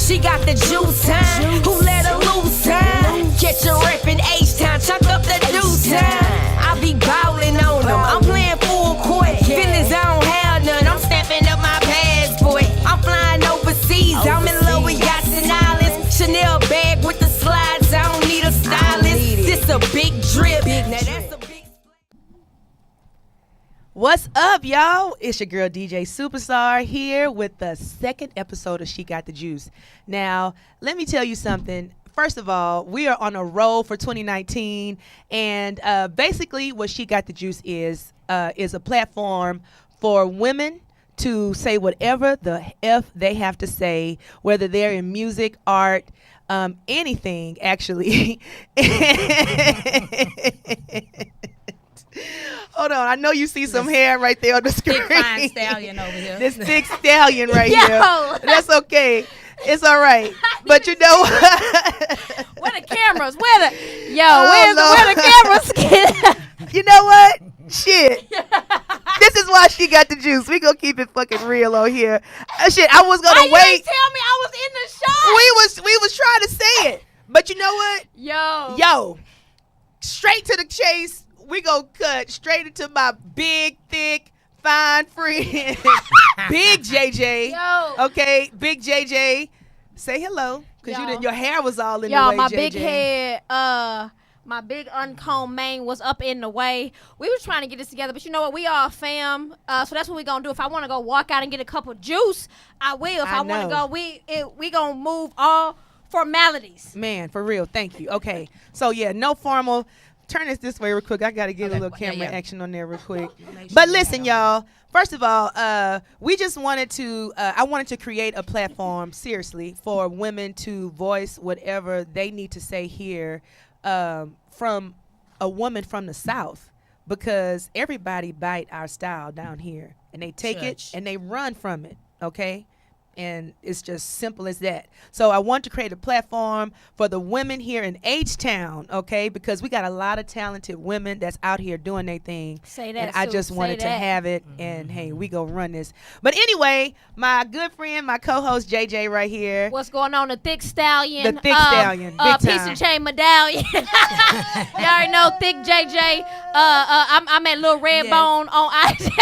She got the juice, huh? Who let her loose, huh? Catch a rep in H-Town, chuck up the deuce, huh? I be bowling on them, I'm playing full court. Feelings I don't have none, I'm stamping up my passport. I'm flying overseas, I'm in love with yachts and islands. Chanel bag with the slides, I don't need a stylist. This a big drip, now that's a big. What's up, y'all? It's your girl DJ Supastar here with the second episode of She Got the Juice. Now, let me tell you something. First of all, we are on a roll for 2019, and basically what She Got the Juice is a platform for women to say whatever the F they have to say, whether they're in music, art, anything, actually. Hold on, I know you see some hair right there on the screen. Thick fine stallion over here. This thick stallion right here. That's okay. It's all right. But you know what? Where the cameras? Where the cameras? You know what? Shit. This is why She Got the Juice. We gonna keep it fucking real on here. Shit, I was gonna Why wait. you tell me I was in the shot? We was trying to say it. But you know what? Yo. Straight to the chase. We gonna cut straight into my big, thick, fine friend, Big JJ. Yo. Okay, Big JJ. Say hello, because your hair was all in the way, Yo, my JJ. big head, my big uncombed mane was up in the way. We was trying to get this together, but you know what? We are a fam, so that's what we gonna do. If I want to go walk out and get a cup of juice, I will. If I want to go, we gonna move all formalities. Man, for real, thank you. Okay, so yeah, no formal. Turn this way real quick. I got to get a little camera action on there real quick. But listen, y'all. First of all, we just wanted to, I wanted to create a platform, seriously, for women to voice whatever they need to say here from a woman from the South, because everybody bite our style down here, and they take it and they run from it, okay? And it's just simple as that. So I want to create a platform for the women here in H-Town, okay? Because we got a lot of talented women that's out here doing their thing. Say that, and I just wanted to have it, and hey, we go run this. But anyway, my good friend, my co-host JJ right here. What's going on? The thick stallion. The thick stallion, big piece time. of chain medallion. You already know thick JJ. I'm at Little Red Bone on IG.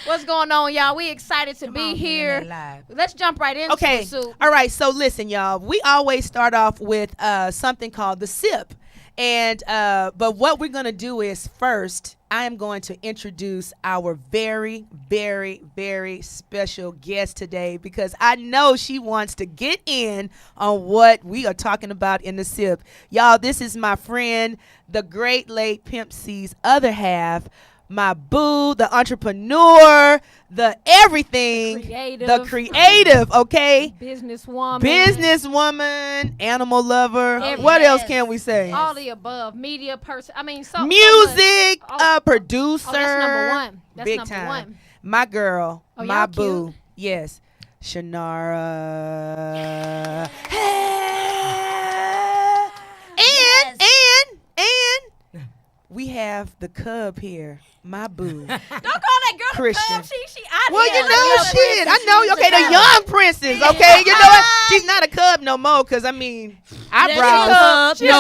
What's going on, y'all? We excited to be here. Let's jump right into it, Sue. All right. So listen, y'all. We always start off with something called the sip, and but what we're gonna do is first, I am going to introduce our very, very, very special guest today, because I know she wants to get in on what we are talking about in the sip. Y'all, this is my friend, the great late Pimp C's other half. My boo, the entrepreneur, the everything, the creative, okay? Businesswoman, animal lover. What else can we say? All the above. Media person. I mean, so music, producer. Oh, that's number one. That's big number time. one. My girl, my boo. Cute. Yes, Chinara. And we have the cub here. My boo. Don't call that girl Christian. Cub. She out well, here. you know, shit. I know. Okay, the young princess. Okay, you know what? She's not a cub no more. Cause I mean, eyebrows. She's a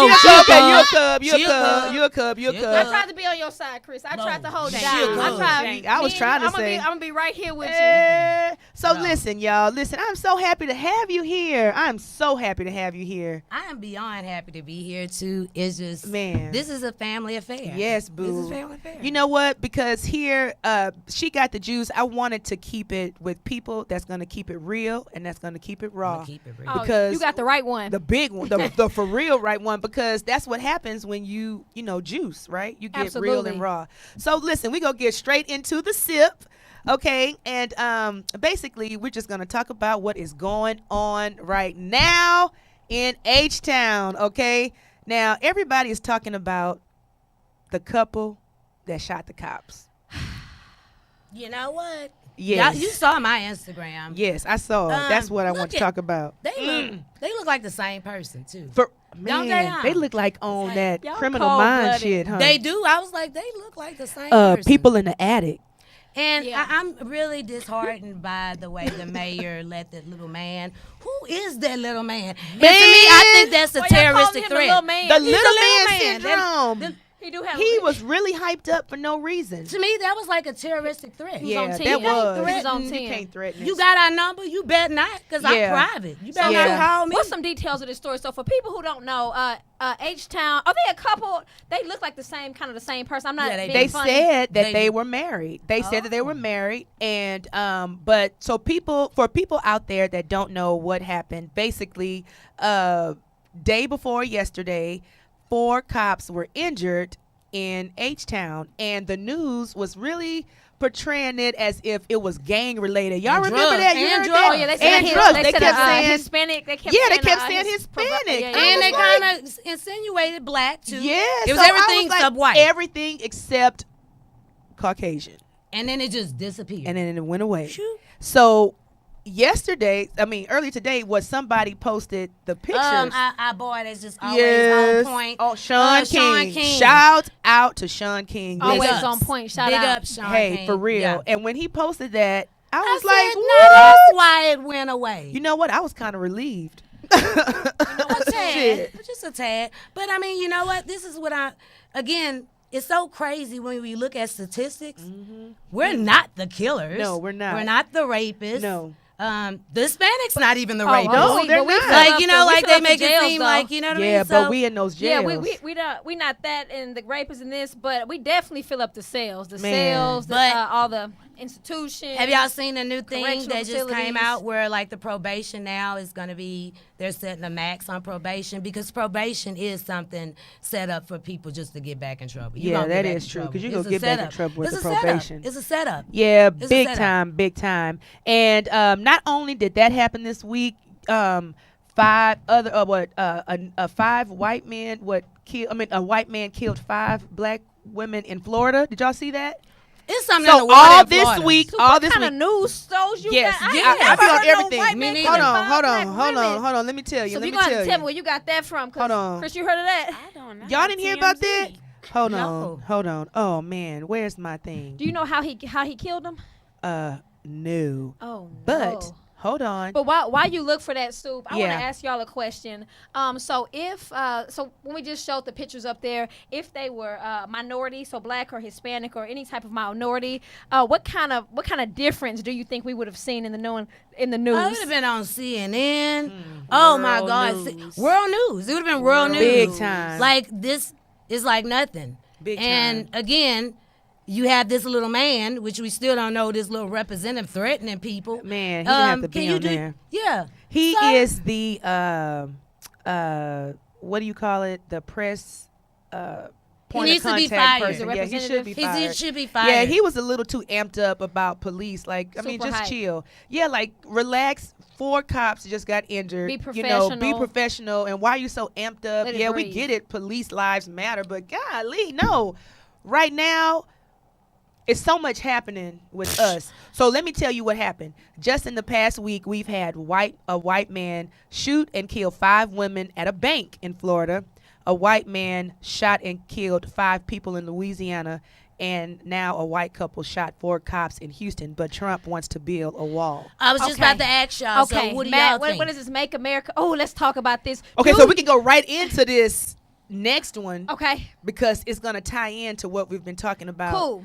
cub. You a cub. You a cub. I tried to be on your side, Chris. I tried to hold that. I was trying to say. I'm gonna be right here with you. So listen, y'all. Listen, I'm so happy to have you here. I'm so happy to have you here. I am beyond happy to be here too. It's just, man, this is a family affair. Yes, boo. This is a family affair. You know what? Because here, She Got the Juice. I wanted to keep it with people that's gonna keep it real and that's gonna keep it raw. Keep it real. Because you got the right one. The big one, the for real right one. Because that's what happens when you juice, right? You get real and raw. So listen, we gonna get straight into the sip. Okay, and basically we're just gonna talk about what is going on right now in H-Town. Okay, now everybody is talking about the couple that shot the cops. You know what? Yes. You saw my Instagram. Yes, I saw. That's what I want to talk about. They look like the same person too. Man, they look like on that Y'all Criminal Mind cold-blooded. shit, huh? They do. I was like, they look like the same person. People in the attic. And Yeah. I'm really disheartened by the way the mayor let that little man. Who is that little man? And to me, I think that's a Why y'all calling terroristic him the threat. little man? The He's little a man man. syndrome. He do have. He was really hyped up for no reason. To me, that was like a terroristic threat. was Yeah, on that 10. was. He was on You 10. can't threaten You us. got our number? You bet not, because Yeah. I'm private. You better Yeah. not call me. What's some details of this story? So for people who don't know, H-Town, are they a couple? They look like the same person. I'm not Yeah, being They funny. said that They they do. were married. They said that they Oh. were married, and but so people out there that don't know what happened, basically, day before yesterday, 4 cops were injured in H-Town, and the news was really portraying it as if it was gang related. Y'all And remember drugs. that? You And heard drugs. that? Oh yeah, they said and his- drugs. They They said kept saying Hispanic. They kept Yeah, saying, they kept saying Hispanic. Yeah, I yeah. And they was like- kind of insinuated black, too. Yeah, It was so I everything like, except white. Everything except Caucasian. And then it just disappeared. And then it went away. Shoot. So earlier today, was somebody posted the pictures. Our boy that's just always Yes. on point. Oh, Sean King. King. Shout out to Sean King. Always Listen, ups. on point. Shout Big out. up, Sean hey, King. for real. Yeah. And when he posted that, I I was said, like, no, what? that's why it went away. You know what? I was kind of relieved. a tad, Shit. just a tad. But I mean, you know what? This is what again, it's so crazy when we look at statistics. We're not the killers. No, we're not. We're not the rapists. No. The Hispanics not even the Oh, rapists. No, they're not. Like, you know, we like fill they up the make it jails, seem though. like, you know what I mean? Yeah, So, but we in those Yeah, jails. we not that in the rapists in this, but we definitely fill up the cells, Man. but all the institutions. have y'all seen a new thing Correctional that just came facilities. out where like the probation now is going to be, they're setting a max on probation because probation is something set up for people just to get back in trouble. You Yeah, gonna that get back is in true, trouble. 'cause you It's gonna a get back in setup. trouble with It's the a setup. probation. It's a setup. Yeah, It's a big setup. time, big time. And not only did that happen this week, 5 other five white men a white man killed 5 black women in Florida. Did y'all see that? It's something in the So water all in this Florida. week, So all what this kind week. of news shows you Yes, got? yeah, I ain't I never be on heard no everything. white Me man neither. killing Hold 5 on. black women. Let me tell you. So Let you me gonna tell tell me you. where you got that from? 'Cause Hold on. Chris, you heard of that? I don't know. Y'all didn't hear about that? TMZ. Hold No. on. Oh man, where's my thing? Do you know how he killed him? No. Oh no. But hold on. But while you look for that, Stoop, I want Yeah. to ask y'all a question. So when we just showed the pictures up there, if they were minority, so black or Hispanic or any type of minority, what kind of difference do you think we would have seen in the news? Oh, it would have been on CNN. Hmm. Oh my World God, news. World News. It would have been World News. Big time. Like this is like nothing. Big and time. again, you have this little man, which we still don't know, this little representative threatening people. Man, he didn't have to can be you on there. Yeah. He Sir? is the what do you call it? The press point needs of to be contact fired. person. He's a Yeah, he should be representative? fired. He should be fired. Yeah, he was a little too amped up about police. Like, I mean, Super just hype. chill. Yeah, like relax. 4 cops just got injured. Be You know, be professional. professional. And why are you so amped up? Let it Yeah, we breathe. get it. Police lives matter, but golly, no. Right now, it's so much happening with us. So let me tell you what happened. Just in the past week, we've had a white man shoot and kill 5 women at a bank in Florida. A white man shot and killed 5 people in Louisiana. And now a white couple shot 4 cops in Houston. But Trump wants to build a wall. I was just Okay. about to ask y'all. Okay, So what do Matt, y'all think? what is this? Make America? Oh, let's talk about this. Okay, You- so we can go right into this next one. Okay, Because it's going to tie into what we've been talking about. cool.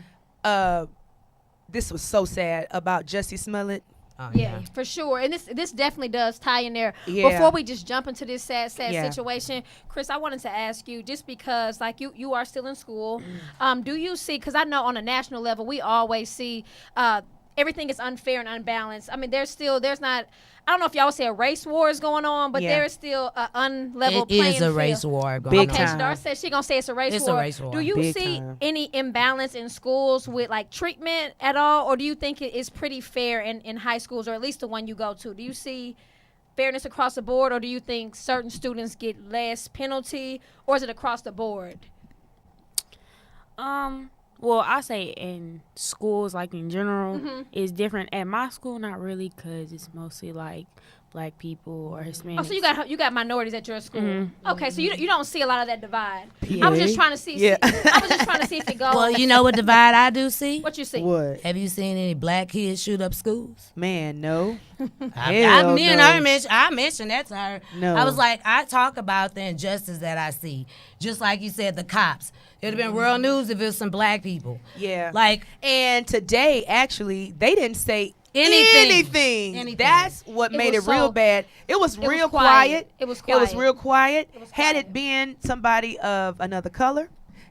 This was so sad about Jussie Smollett. Oh, Yeah, for sure. And this definitely does tie in there. Yeah. Before we just jump into this sad Yeah. situation, Chris, I wanted to ask you, just because like you are still in school, Mm. do you see, because I know on a national level we always see everything is unfair and unbalanced. I mean, there's not, I don't know if y'all would say a race war is going on, but Yeah. there is still an unlevel It playing is a field. race war going Big on. Okay, time. Star says she gonna say it's a race It's a war. race war. Do you Big see time. any imbalance in schools with like treatment at all, or do you think it is pretty fair in high schools, or at least the one you go to? Do you see fairness across the board, or do you think certain students get less penalty, or is it across the board? Well, I say in schools, like in general, Mhm. it's different. At my school, not really, because it's mostly like black people or Hispanics. Oh, so you got minorities at your school. Mm-hmm. Okay, so you don't see a lot of that divide. Yeah. I was just trying to see. Yeah. I was just trying to see if it goes. Well, you know what divide I do see? What you see? What? Have you seen any black kids shoot up schools? Man, no. I no. mentioned that to her. No. I was like, I talk about the injustice that I see. Just like you said, the cops. It would have been real news if it was some black people. Yeah. Like, and today, actually, they didn't say Anything. anything. That's what made was it real so- bad. It was was real quiet. quiet. It was It was quiet. real quiet. It was Had quiet. it been somebody of another color,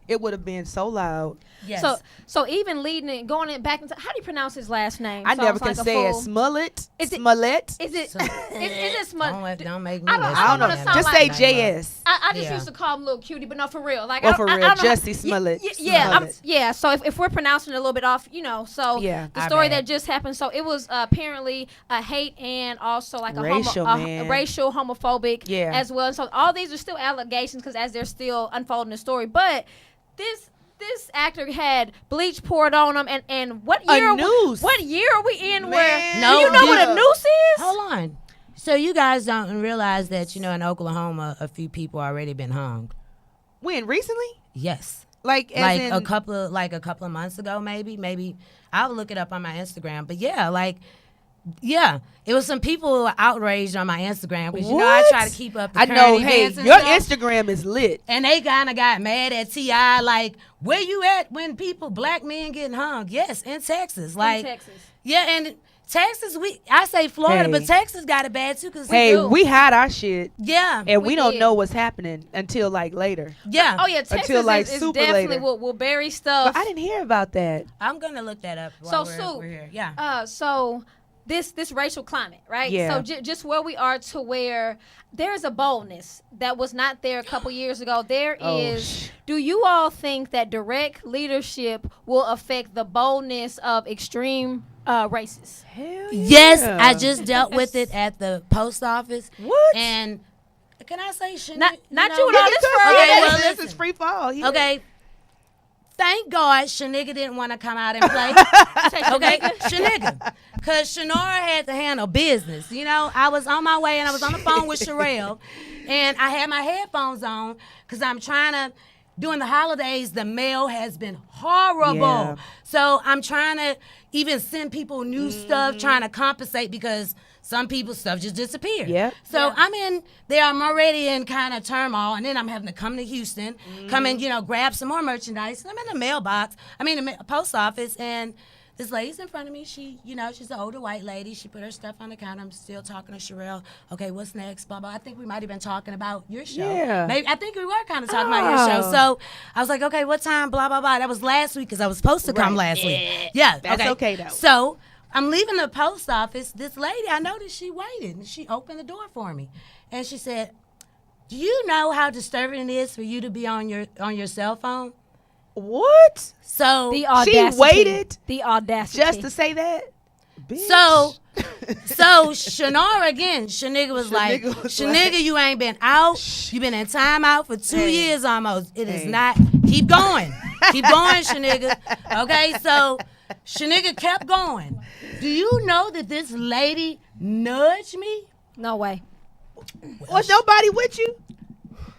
it would have been so loud. yes. So even leading it, going it back into, how do you pronounce his last name? I So never was can like a say it. fool. Smollett. Is it- Smollett. Is it? Is it Smollett? don't make me. I don't I don't know. wanna sound Just like- say JS. I just Yeah. used to call him Little Cutie, but no, for real. Like, Well, I, for I, real, I don't know how- Jussie Smollett. Yeah. Smollett. So if we're pronouncing it a little bit off, so Yeah. the Our story bad. that just happened. So it was apparently a hate and also like a Racial, man. racial homophobic Yeah. as well. So all these are still allegations because as they're still unfolding the story, but this actor had bleach poured on him, and what A year? noose. What year are we in? Where Man. do you know what Yeah. a noose is? Hold on. So you guys don't realize that, in Oklahoma, a few people already been hung. When? Recently? Yes. Like, as Like in, a couple of months ago, maybe. I'll look it up on my Instagram. But yeah, it was some people who were outraged on my Instagram because I What? try to keep up the I current know. Hey, events and your stuff. Instagram is lit. And they kind of got mad at T.I. like, where you at when black men getting hung? Yes, in Texas. Like, Texas. yeah, and Texas, I say Florida, Hey. but Texas got it bad too. Cause Hey, do. we hide our shit, yeah, and We we don't did. know what's happening until like later. yeah. Oh yeah, Texas Until, like, is super definitely later. will bury stuff. But I didn't hear about that. I'm gonna look that up. So, While Sue, we're here. Yeah. So this racial climate, right? Yeah. So just where we are to where there's a boldness that was not there a couple years ago. There is. Do you all think that direct leadership will affect the boldness of extreme races? Hell yeah. Yes, I just dealt with it at the post office. What? And can I say shit? Not you and all Yeah, this because for Okay, well, this listen. is free fall. Yeah. Okay. Thank God Shanigga didn't want to come out and play. Okay, Shanigga. Because Shanara had to handle business. I was on my way and I was on the phone with Sherelle. And I had my headphones on because I'm trying to, during the holidays, the mail has been horrible. Yeah. So I'm trying to even send people new stuff, trying to compensate because some people's stuff just disappeared. Yep. So I'm in there, I'm already in kind of turmoil, and then I'm having to come to Houston, come and, grab some more merchandise. And I'm in the mailbox, the post office, and this lady's in front of me. She, she's an older white lady. She put her stuff on the counter. I'm still talking to Sherelle. Okay, what's next? Blah, blah. I think we might have been talking about your show. Yeah. Maybe, I think we were kind of talking about your show. Oh. So I was like, okay, what time? Blah, blah, blah. That was last week because I was supposed to come last week. Yeah. That's okay, though. So I'm leaving the post office. This lady, I noticed she waited, and she opened the door for me. And she said, do you know how disturbing it is for you to be on your cell phone? What? So The audacity. waited The audacity. Just to say that? Bitch. So Shanara again, Shanigga was like, Shanigga, you ain't been out. You been in timeout for 2 years almost. It is not. Keep going. Keep going, Shanigga. Okay, so Shanigga kept going. Do you know that this lady nudged me? No way. Was nobody with you?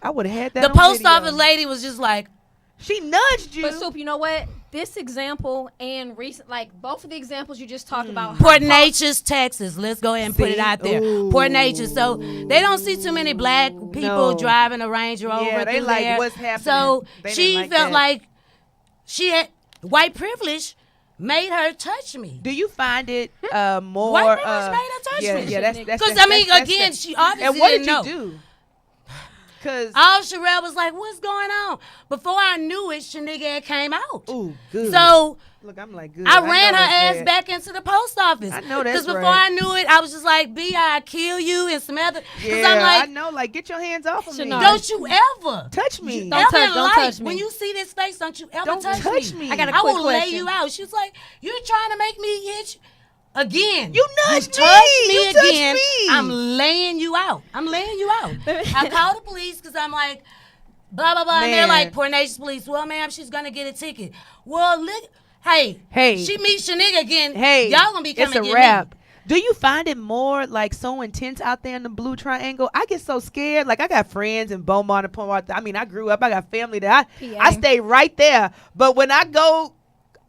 I would have had that The on post video. office lady was just like, She nudged you. But Soup, you know what? This example and recent, like both of the examples you just talked about. Port Neches, Texas. Let's go ahead and put it See? out there. Ooh. Port Neches. So they don't see too many black people No. driving a Range Rover. Yeah, they through like, there. what's happening? So They she didn't like felt that. like she had white privilege made her touch me. Do you find it more? White privilege made her touch yeah, me. Yeah, that's Because I mean, again, she obviously And what didn't did you know. do? Because All Sherelle was like, "What's going on?" Before I knew it, Shanigga had came out. ooh, good. So look, I'm like good. I know ran her that's ass bad. back into the post office. I know that's Because before right. I knew it, I was just like, "B, I kill you," and some other. Because Yeah, I'm I like, know. Like, get your hands off of me. Shania. "Don't you ever touch me. Don't ever touch- in don't life, touch me. when you see this face, don't you ever Don't touch me. I got a I quick will lay question. you out." She was like, "You're trying to make me hit you." Again, You nudged me. touch me You touched again. me. I'm laying you out. I'm laying you out. I called the police because I'm like, blah blah blah, and they're Man. like, Port Neches police. Well, ma'am, she's gonna get a ticket. Well, look, hey, Hey. she meets Shanigga again. Hey, y'all gonna be coming it's a to get wrap. me. Do you find it more like so intense out there in the Blue Triangle? I get so scared. Like I got friends in Beaumont and Point. I mean, I grew up. I got family that I stay right there. But when I go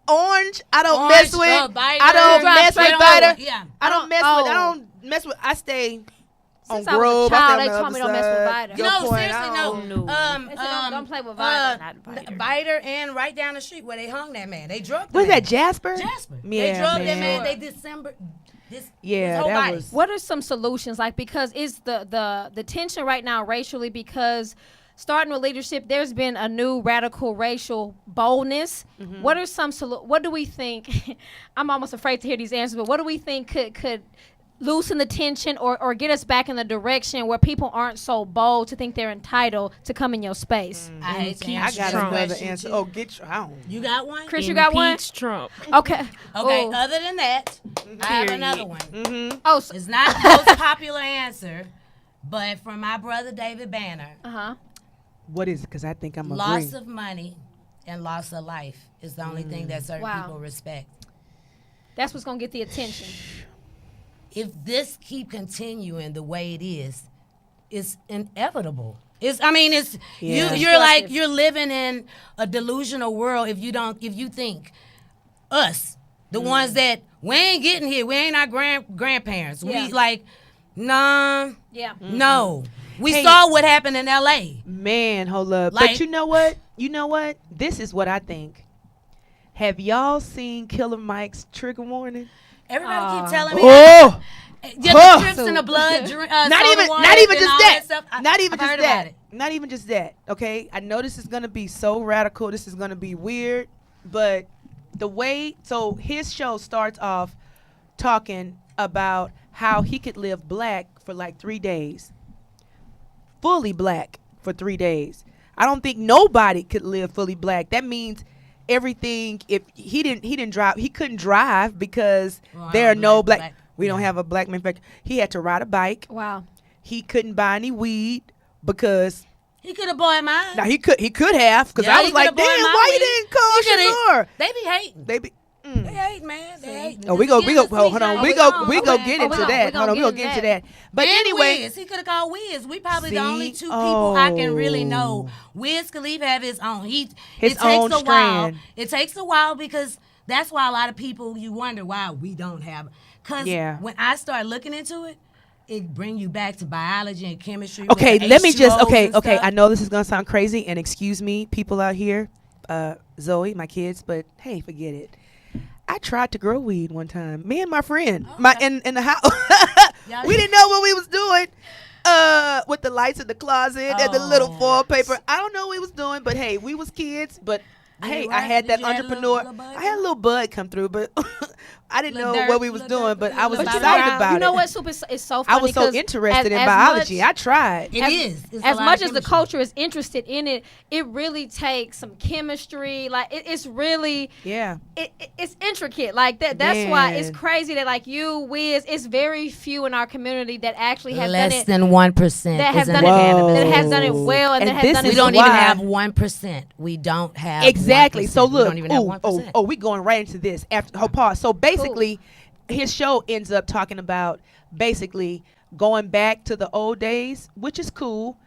Orange, I don't mess with. I don't mess with Biter. Yeah. I don't mess with. I don't mess with. I stay on Since I was a Grove. child, I they told me don't mess with Biter. No, seriously, no. They said don't play with Biter. Not Biter. Biter and right down the street where they hung that man. They drugged Was that that Jasper? Jasper. Yeah, they drugged that man. man. They dismembered his Yeah, whole that body. was. What are some solutions? Like, because it's the tension right now racially, because starting with leadership, there's been a new radical racial boldness. What are some what do we think? I'm almost afraid to hear these answers, but what do we think could loosen the tension or get us back in the direction where people aren't so bold to think they're entitled to come in your space? I hate to I answer got this another question, answer. too. Oh, get your own. You got one? Chris, you got one? Impeach Trump. Okay. Okay, Ooh. other than that, I have Period. another one. Oh, so, It's not the most popular answer, but from my brother David Banner, What is it? Because I think I'm loss agreeing. of money and loss of life is the only thing that certain Wow. people respect. that's what's going to get the attention. If this keep continuing the way it is, it's inevitable. It's Yeah. you're like you're living in a delusional world if you think us, the ones that we ain't getting here, we ain't our grandparents. Yeah. We like, nah, Yeah. no. We Hey. saw what happened in LA. Man, hold up. Like- But you know what? You know what? This is what I think. Have y'all seen Killer Mike's trigger warning? Everybody keep telling me Oh, just the trips in the blood. not even water, not even and just all that. stuff. Not even I've just heard about that. it. Not even just that. Okay, I know this is gonna be so radical. This is gonna be weird, but the way his show starts off talking about how he could live black for like 3 days, fully black for 3 days. I don't think nobody could live fully black. That means everything. If he didn't drive, he couldn't drive because Well, there are no black- black. We don't have a black manufacturer. He had to ride a bike. Wow. He couldn't buy any weed because He could have bought mine. now he could have because Yeah, I he was like, coulda bought damn, my why you weed. didn't call He coulda- Shanor? They be hating. They be. They hate, man. They hate. Oh, we go. Hold on. We go get we into gonna that. get Hold on. We gonna into get into that. that. But And anyway, Wiz. He could have called Wiz. We probably the only See? two people I can really Oh. know. Wiz Khalifa have his own. His it takes own a while. strand. It takes a while because that's why a lot of people you wonder why we don't have. Because Yeah. when I start looking into it, it bring you back to biology and chemistry. okay. with the Let me just. H2Os Okay. and Okay. stuff. I know this is gonna sound crazy, and excuse me, people out here, Zoe, my kids, but hey, forget it. I tried to grow weed one time. Me and my friend, in the house. Y'all We didn't know what we was doing. With the lights in the closet and the little Oh. foil paper. I don't know what we was doing, but hey, we was kids. But Did hey, it I work? had Did that you have a entrepreneur. little bud I had a little bud come through, but I didn't know Little dirt, what we was little doing. dirt, But I was little excited dirt. about You know it. what, Super? It's so I funny. was so 'cause interested in as biology. much- I tried. It is. It's a as lot much of as the chemistry. culture is interested in it, it really takes some chemistry. Like it's really, Yeah. it's intricate. Like that. That's why it's Man. crazy that like you, Wiz, it's very few in our community that actually have Less done it. than 1% That has is done in it. cannabis. That has done it well, and, And that has this done is it. We don't why- even have 1%. We don't have Exactly. 1%. So We look, don't even have 1%. we going right into this after pause. So basically, his show ends up talking about basically going back to the old days, which is cool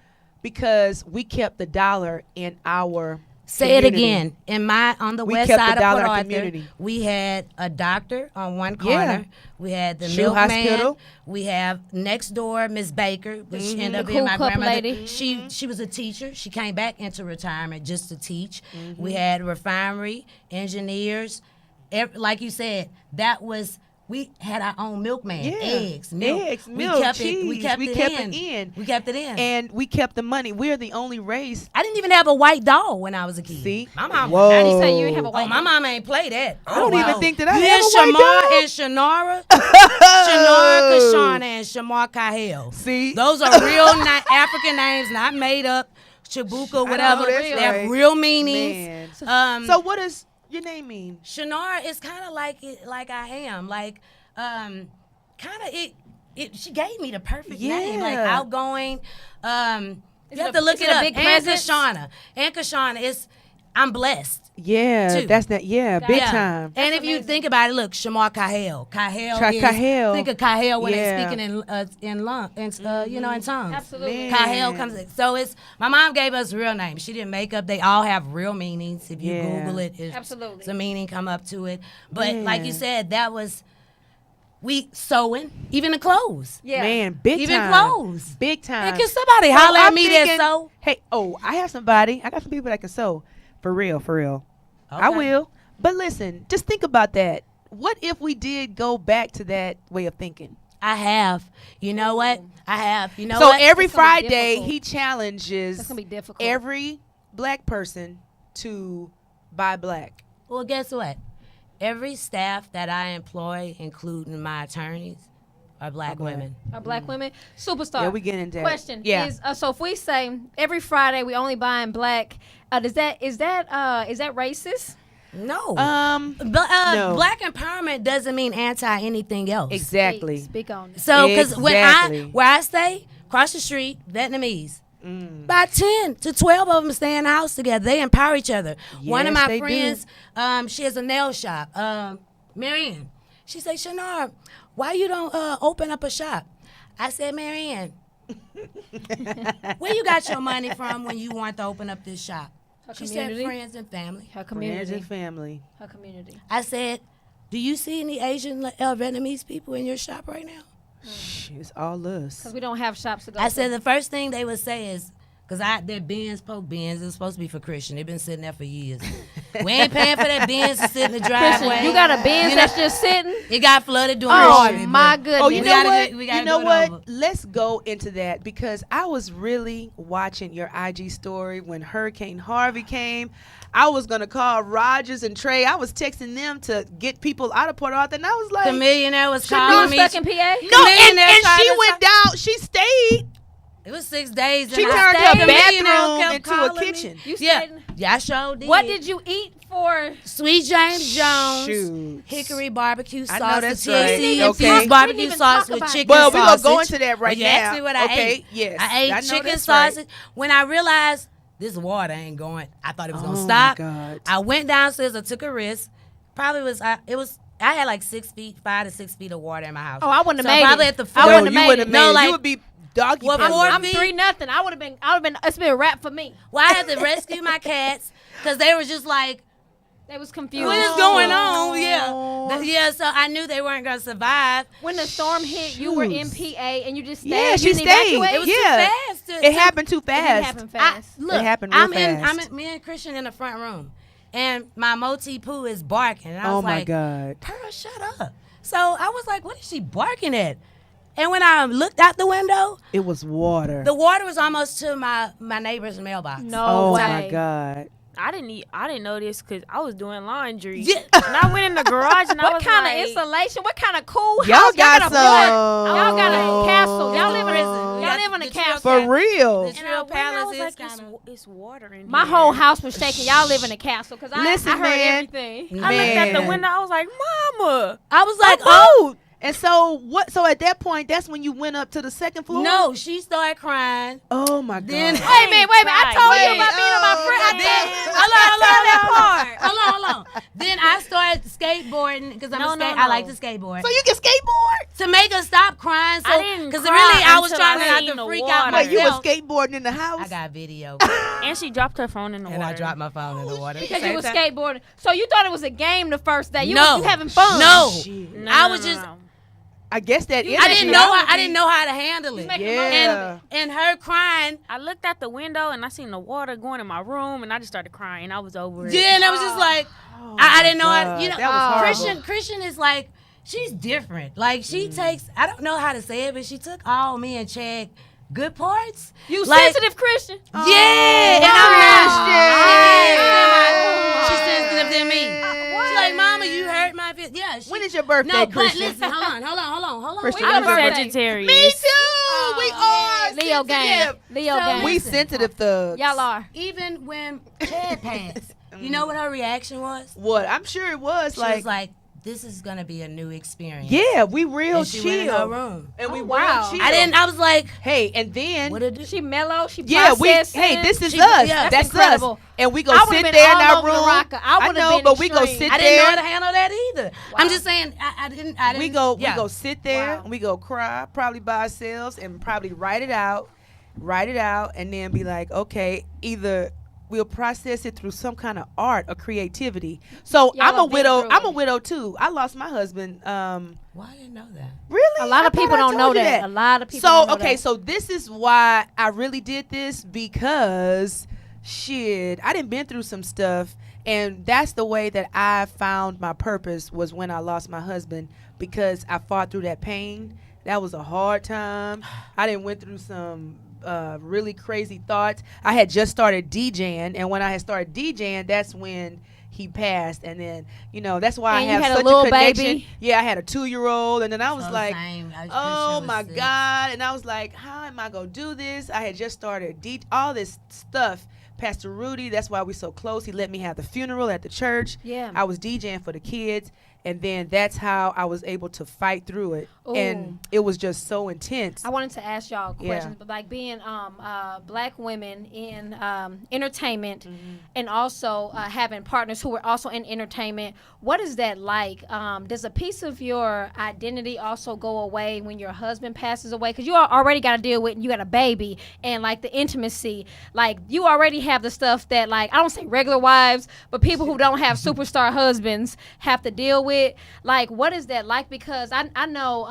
because we kept the dollar in our Say it community. again. On the We west kept the side of dollar Port Arthur, community. we had a doctor on one Yeah. corner. We had the Shoe milkman. hospital. We have next door Miss Baker, which ended up The being cool my cup grandmother. lady. She was a teacher. She came back into retirement just to teach. Mm-hmm. We had refinery engineers. Like you said, we had our own milkman, Yeah. eggs, milk. Milk, we kept cheese. it. We kept We it kept in. it in. We kept it in. And we kept the money. We're the only race. I didn't even have a white doll when I was a kid. See? My mama. Whoa. How do you say you ain't have a Oh, white? my mama ain't play that. I don't even think that I you have hear a white Shamar dog. and Shanara? Shanara Kashana and Shamar Kahel. See? Those are real African names, not made up. Chabuka, whatever. that's They have right. real meanings. Man. So what does your name mean? Shanara is kind of like I am. Like, kind of it. She gave me the perfect name. Like Yeah. outgoing. You have it to look is it it a up. big And presence? Kashana. And Kashana is. I'm blessed. Yeah, too. that's not. Yeah, big time. And if you think about it, look, Shamar Kahel. Think of Kahel when they're speaking in tongues. Absolutely. Kahel comes in. So it's my mom gave us real names. She didn't make up. They all have real meanings. If you Google it, absolutely, the meaning come up to it. But like you said, that was we sewing, even the clothes. Yeah, man, big even time. clothes, big time. And can somebody holler at me that sew? Hey, I have somebody. I got some people that can sew. For real, for real. Okay. I will. But listen, just think about that. What if we did go back to that way of thinking? I have. You know what? I have. You know so what? every It's gonna be Friday, difficult. he challenges That's gonna be difficult. every black person to buy black. Well, guess what? Every staff that I employ, including my attorneys, are black women. Are black women Supastar? Yeah, we get into that. Question is so if we say every Friday we only buying black, is that racist? No. No. Black empowerment doesn't mean anti anything else. Exactly. Speak on it. So, because Exactly. where I stay, across the street, Vietnamese. About 10 to 12 of them stay in the house together. They empower each other. One of Yes, my they friends, she has a nail shop. Marianne, she said, Chinara, why you don't open up a shop? I said, Marianne, where you got your money from when you want to open up this shop? She said, friends and family. Her Friends community. and family. Her community. I said, do you see any Asian Vietnamese people in your shop right now? It's all us. Because we don't have shops to go I to. said the first thing they would say is, because their bins, poke bins, it's supposed to be for Christian. They've been sitting there for years. We ain't paying for that bins to sit in the driveway. Christian, you got a Benz that's just sitting? It got flooded during the Oh, Harvey, my but- goodness. Oh, you We know gotta what? do- we gotta You know do it what? over. Let's go into that because I was really watching your IG story when Hurricane Harvey came. I was gonna call Rogers and Trey. I was texting them to get people out of Port Arthur, and I was like, The millionaire was No, calling me. stuck in PA? "No!" And millionaire tried she to went down. She stayed. It was 6 days. She and I turned stayed. her The millionaire bathroom kept into a calling me. kitchen. You Yeah, stayed? yeah, I sure did. What did you eat for? Sweet James Jones, Shoot. hickory barbecue I sauce, know the that's THC right. infused Okay. barbecue We didn't even sauce talk with about chicken Well, we sausage. gonna go into that right you now. asked me what I Okay, ate. yes. I ate I know chicken that's right. sausage. When I realized this water ain't going, I thought it was gonna Oh, stop. my God. I went downstairs. I took a risk. Probably was I had like 6 feet, 5 to 6 feet of water in my house. Oh, I wouldn't so have made probably it. at the I floor. wouldn't have you made wouldn't it. have made No, it. like- You would be doggy Well, paddling. before- I'm feet. 3-0. I would have been. It's been a wrap for me. Well, I had to rescue my cats because they were just like, They was confused. what is going on? Yeah, so I knew they weren't gonna survive. When the storm hit, you were in PA and you just stayed. Yeah, You she didn't stayed. evacuate? It was Yeah. too fast. It happened too It didn't fast. happen fast. Look, It happened real fast. me and Christian in the front room, and my Moti Poo is barking, and I Oh was my like, God. Pearl, shut up. So I was like, what is she barking at? And when I looked out the window, It was water. the water was almost to my neighbor's mailbox. No Oh way. my God. I didn't know this because I was doing laundry. Yeah. And I went in the garage and I What was kind like, of insulation? What kind of cool Y'all house? got got a some- fort? Y'all got a castle. Y'all live in a Y'all y'all live in a the castle. For real. The and I Trill went and I Palace was is like, kind of. it's water in My here. whole house was shaking. Y'all live in a castle because Listen, I heard man. everything. I looked at the Man. window. I was like, Mama. I was like, Oh. And so what? So at that point, that's when you went up to the second floor. no, she started crying. Oh my God. Then- Wait a minute. I told you Wait. about being on my friend. I Then- Hold on. Then I started skateboarding because No, I like to no. skateboard. So you can skateboard? To make her stop crying. So, I didn't because cry really I was until trying I not seen to the freak water. out Wait, you were myself. skateboarding in the house? I got video. And she dropped her phone in the And water. I dropped my phone in the water. Because you was skateboarding. So you thought it was a game the first day. You No. was having fun. No. Shit. No, I no, was no, just- no. I guess that is. I didn't know. I didn't know how to handle it. making Yeah. And her crying. I looked out the window and I seen the water going in my room and I just started crying. I was over it. Yeah, and I was just like, Oh I my didn't know how. God, You know, that was horrible. Christian is like, she's different. Like she takes. I don't know how to say it, but she took all me and Chad good parts. You Like- sensitive Christian. Yeah, and I'm Christian. She's sensitive than me. She's like, Mama, you hurt my feelings. Yeah. When is your birthday, No, but Christian? listen, hold on. Christian, Wait, I'm your a birthday. Sagittarius. Me too. We are Leo gang. sensitive. Leo So gang. We sensitive thugs. Y'all are. Even when Chad passed, you know what her reaction was? What? I'm sure it was She like, was like, this is gonna be a new experience. Yeah, we real And she went in her chill. room. And we wow. real chill. I was like, Hey, and then what did She mellow. She yeah, processing. hey, this is She- us. yeah, That's incredible. us. And we go I would've sit been there in all our over the room. rocker. I would've know, been but we go extreme. sit I didn't know how there. to handle that either. I'm just saying, I didn't. We go sit there. Wow. We go cry, probably by ourselves, and probably write it out, and then be like, okay, either we'll process it through some kind of art or creativity. So Y'all I'm a have been widow. through I'm a it. widow too. I lost my husband. Why I didn't know that? Really? A lot I of people thought I don't know told you that. A lot of people So don't know okay, that. so this is why I really did this, because shit, I done been through some stuff, and that's the way that I found my purpose, was when I lost my husband, because I fought through that pain. That was a hard time. I done went through some really crazy thoughts. I had just started DJing, and when I had started DJing, that's when he passed. And then, that's why And I you have had a such little connection. baby? Yeah, I had a 2-year-old, and then I was So like, same. oh Christian my was 6. God. And I was like, how am I going to do this? I had just started all this stuff. Pastor Rudy, that's why we're so close. He let me have the funeral at the church. Yeah. I was DJing for the kids. And then that's how I was able to fight through it. Ooh. And it was just so intense. I wanted to ask y'all Yeah. questions, but like being black women in entertainment, and also having partners who are also in entertainment, what is that like? Does a piece of your identity also go away when your husband passes away? Because you already got to deal with, you got a baby, and like the intimacy, like you already have the stuff that, like, I don't say regular wives, but people who don't have superstar husbands have to deal with. Like, what is that like? Because I know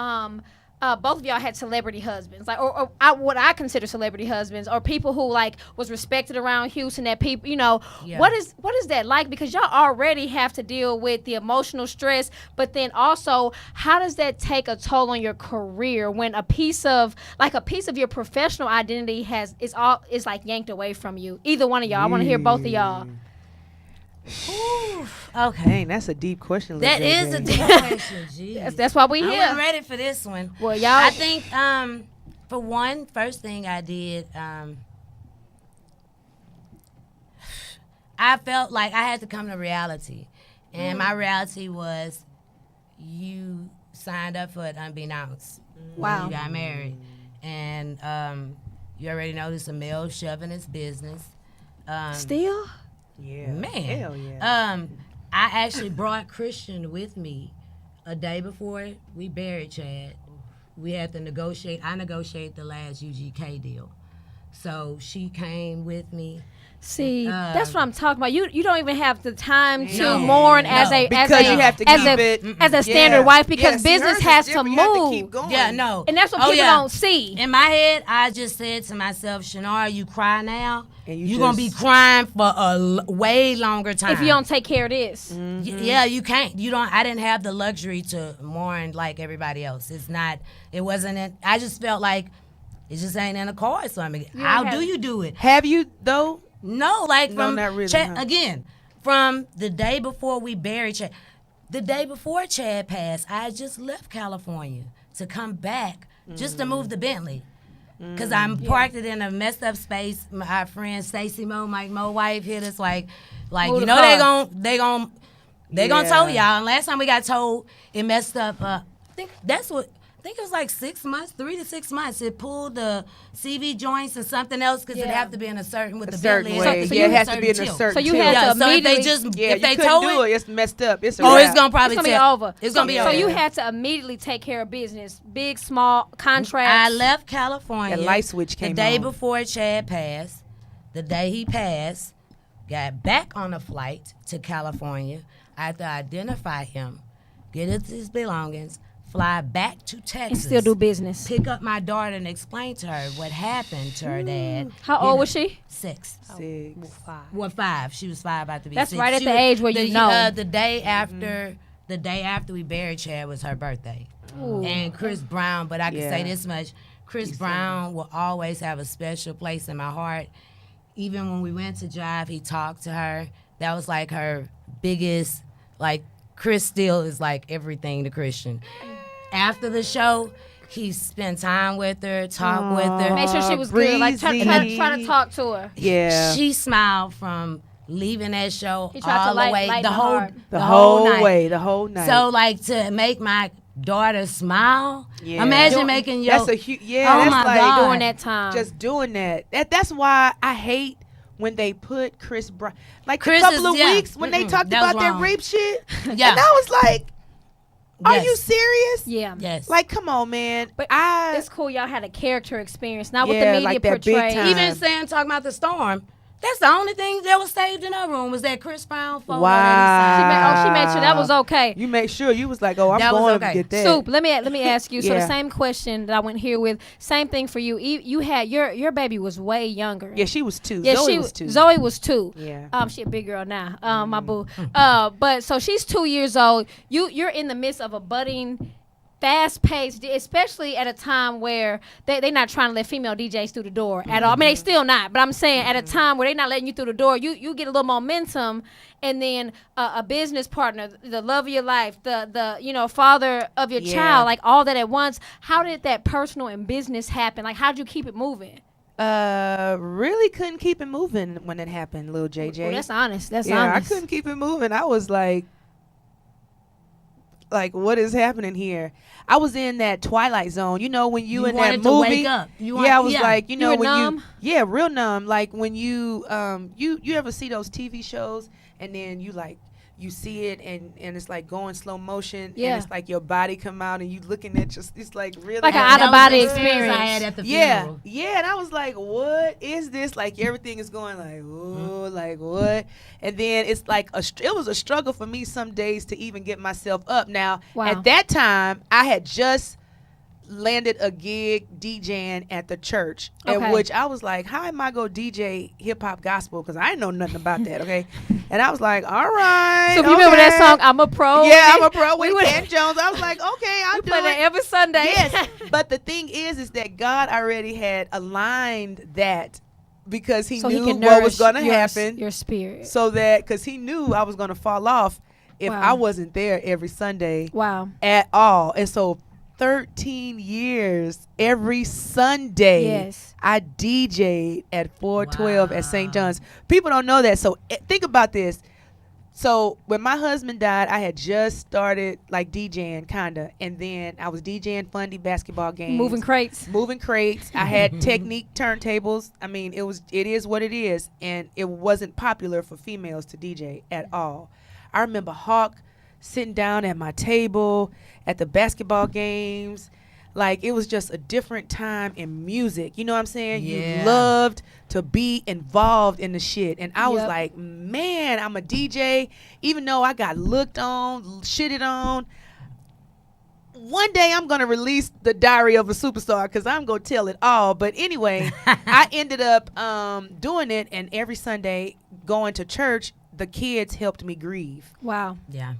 both of y'all had celebrity husbands, like, or what I consider celebrity husbands, or people who like was respected around Houston, that people, Yeah. what is that like? Because y'all already have to deal with the emotional stress, but then also, how does that take a toll on your career when a piece of your professional identity is like yanked away from you? Either one of y'all. I want to hear both of y'all. Okay. Dang, that's a deep question. That Lil is a JJ. deep question. Jeez. That's why we I here. wasn't ready for this one. Well, y'all. I think, for one, first thing I did, I felt like I had to come to reality. And my reality was, you signed up for it unbeknownst. Wow. When you got married. And you already know this, a male shoving his business. Still? Yeah. Man. Hell yeah. I actually brought Christian with me a day before we buried Chad. We had to negotiate. I negotiated the last UGK deal. So she came with me. See, that's what I'm talking about. You don't even have the time to No. mourn No. as a Because as a you have to as keep a, it. as a standard Yeah. wife, because Yeah, see, business hers is has to different. You have to move, keep going. Yeah, no. and that's what Oh, people yeah. don't see. In my head, I just said to myself, Chinara, you cry now, And you're going to be just- crying for a way longer time. If you don't take care of this, Yeah, you can't. You don't. I didn't have the luxury to mourn like everybody else. It wasn't, I just felt like it just ain't in the cards for me. How have- do you do it? Have you, though? No, like No, from not really, Chad, huh? again, from the day before we buried Chad. The day before Chad passed, I had just left California to come back just to move to Bentley. Because I'm parked it in a messed up space. My friend Stacy Mo, Mike Mo wife hit us like Move you the know car. they gon' Yeah. tow y'all. And last time we got told, it messed up. I think it was like 6 months, 3 to 6 months. It pulled the CV joints and something else because it Yeah. have to be in a certain with A the certain Bentley. way. So Yeah, you- it has to be in a tilt. certain So you tilt. had Yeah, to so if they immediately- just Yeah, if you they couldn't tow do it, it. It's messed up. It's a oh, wrap. it's gonna probably it's gonna be tell- over. It's gonna be So over. you had to immediately take care of business, big, small contracts. I left California. The light switch came the day on. before Chad passed. The day he passed, got back on a flight to California. I had to identify him, get his belongings, fly back to Texas, and still do business. pick up my daughter and explain to her what happened to her dad. How old was she? 6. 6. Well, 5. She was 5, about to be That's 6. right at She the was- age where you know. The day after we buried Chad was her birthday. And Chris Brown, but I can say Yeah. this much, Chris Brown will always have a special place in my heart. Even when we went to Jive, he talked to her. That was like her biggest, like, Chris still is like everything to Christian. After the show, he spent time with her, talked with her. Make sure she was good. Like try breezy. to talk to her. Yeah. She smiled from leaving that show He tried to all the way, lighten the the whole heart. The whole night. way, the whole night. So like to make my daughter smile. Yeah. Imagine making your. That's a huge. Yeah, Oh that's my like God. During that time. just doing that. That's why I hate when they put Chris Brown. Like Chris a couple is- of yeah. weeks when they talked that was about that wrong. rape shit. Yeah. And I was like, are Yes. you serious? Yeah. Yes. Like, come on, man. But I it's cool y'all had a character experience, not what Yeah, the media like that big portrayed. time. Even saying talking about the storm. That's the only thing that was saved in her room was that Chris Brown photo. Wow. That She made sure that was okay. You make sure you was like, oh, I'm That was going okay. to get that. Soup, let me ask you. So the Yeah. same question that I went here with, same thing for you. You had your baby was way younger. Yeah, she was 2. Yeah, Zoe was 2. Zoe was 2. Yeah. She a big girl now. My boo. But so she's 2 years old. You're in the midst of a budding, fast-paced, especially at a time where they not trying to let female DJs through the door at all. I mean, they still not, but I'm saying at a time where they not letting you through the door, you get a little momentum, and then a business partner, the love of your life, the father of your Yeah. child, like all that at once. How did that personal and business happen? Like, how'd you keep it moving? Really couldn't keep it moving when it happened, little JJ. Well, that's honest. That's yeah, honest. I couldn't keep it moving. I was like, what is happening here? I was in that twilight zone. You know, when you in that wanted to movie. wake up. I was like, You were when numb? you, real numb. Like when you ever see those TV shows and then you see it and it's like going slow motion Yeah. and it's like your body come out and you looking at just it's like really Like an happening. out-of-body That was the experience. I had at the Yeah, funeral. yeah, and I was like, "What is this?" Like everything is going like, "Ooh, like what?" And then it's like it was a struggle for me some days to even get myself up. Now, Wow. at that time, I had just landed a gig DJing at the church, Okay. in which I was like, "How am I gonna DJ hip hop gospel?" Because I didn't know nothing about that. Okay, and I was like, "All right." So if you remember that okay." song, I'm a Pro? Yeah, I'm a pro We with would- Ken Jones. I was like, "Okay, I'll We do play it." that every Sunday. Yes, but the thing is that God already had aligned that because He So knew he can what was nourish going to happen. your spirit. So that because He knew I was going to fall off if Wow. I wasn't there every Sunday Wow. at all. And so 13 years every Sunday, Yes. I DJ'd at 412 at Wow. St. John's. People don't know that. So think about this. So when my husband died, I had just started like DJing kinda, and then I was DJing Fundy basketball games, Moving crates. moving crates. I had Technique turntables. I mean, it is what it is, and it wasn't popular for females to DJ at all. I remember Hawk sitting down at my table at the basketball games. Like it was just a different time in music. You know what I'm saying? Yeah. You loved to be involved in the shit. And I was Yep. like, man, I'm a DJ. Even though I got looked on, shitted on. One day I'm going to release the Diary of a Superstar because I'm going to tell it all. But anyway, I ended up doing it. And every Sunday going to church, the kids helped me grieve Wow. Yeah.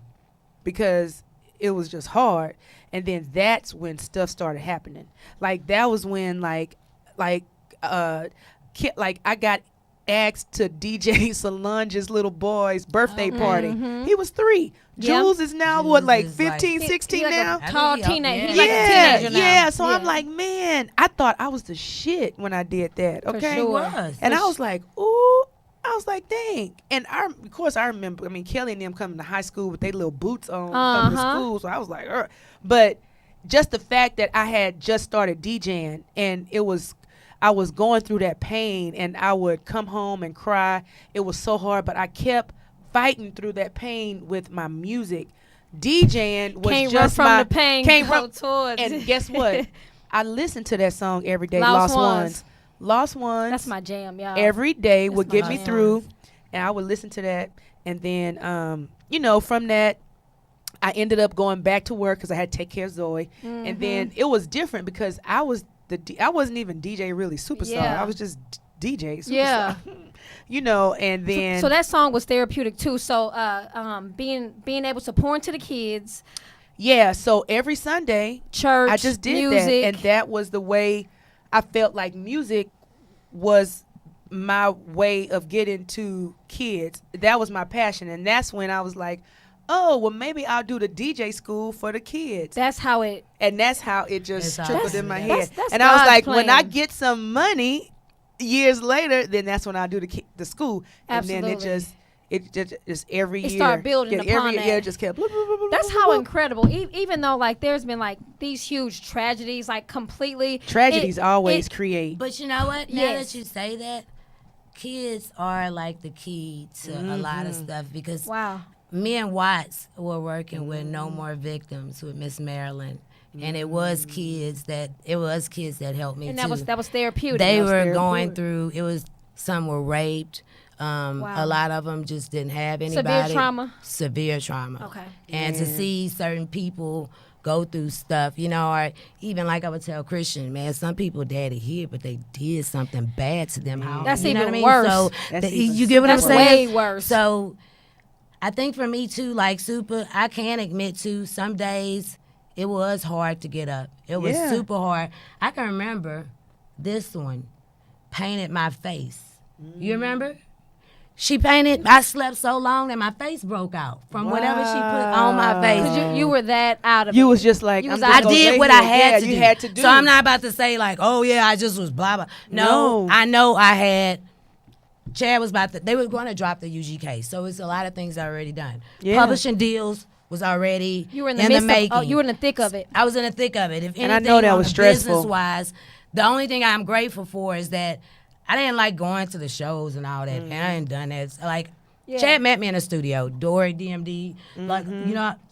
because it was just hard. And then that's when stuff started happening. Like that was when I got asked to DJ Solange's little boy's birthday party. He was 3. Yeah. Jules is now Jules like is 15, like- 16 He like now. a tall Yeah. teenager. He's Yeah. like a teenager now. Yeah. So I'm Yeah. like, man, I thought I was the shit when I did that. For Okay. He sure. was. And I was like, ooh. I was like, dang. And of course, I remember, I mean, Kelly and them coming to high school with their little boots on, coming to school. So I was like, ugh. But just the fact that I had just started DJing and I was going through that pain and I would come home and cry. It was so hard, but I kept fighting through that pain with my music. DJing was Can't just run from my, the pain. can't Go run. towards And it. guess what? I listened to that song every day. Lost Lost Ones. Ones. Lost Ones. That's my jam, y'all. Every day That's would my get me jam. through, and I would listen to that. And then, from that, I ended up going back to work because I had to take care of Zoe. And then it was different because I wasn't even DJ really superstar. Yeah. I was just DJ superstar. Yeah. And then So that song was therapeutic too. So being able to pour into the kids, yeah. So every Sunday, church, I just did music. that, and that was the way I felt like music was my way of getting to kids. That was my passion, and that's when I was like, oh, well, maybe I'll do the DJ school for the kids. That's how it. And that's how it just That's trickled how- in my that's- head. that's And I was God's like, when I plan. get some money years later, then that's when I'll do the school. And then Absolutely. it just every year. It started building upon every that. year just kept. Blah, blah, blah, blah, That's blah, how blah. incredible. Even though like there's been like these huge tragedies, like completely Tragedies always create. But you know what? Now Yes. that you say that, kids are like the key to a lot of stuff because wow. me and Watts were working with No More Victims with Miss Marilyn. And it was kids that helped me And too. that was therapeutic. They That was were going therapeutic. through. Some were raped. A lot of them just didn't have anybody. Severe trauma. Severe trauma. Okay. And to see certain people go through stuff, or even like I would tell Christian, man, some people daddy here, but they did something bad to them. How That's you know even what I mean? worse. So That's even- you get what I'm That's saying? way worse. So I think for me too, like Super, I can admit to some days it was hard to get up. It was super hard. I can remember this one painted my face. You remember? She painted. I slept so long that my face broke out from whatever she put on my face. 'Cause you were that out of You it. was just like, You was I'm out just I gonna did lay what here. I had to do. You had to do. So I'm not about to say like, oh yeah, I just was blah blah. No. I know I had. Chad was they were going to drop the UGK, so it's a lot of things already done. Yeah. Publishing deals was already You were in the midst making. of, you were in the thick of it. I was in the thick of it. If anything, And I know that on was the stressful. Business-wise, the only thing I'm grateful for is that I didn't like going to the shows and all that, and I ain't done that. So, like, Yeah. Chad met me in the studio, Dory, DMD, like,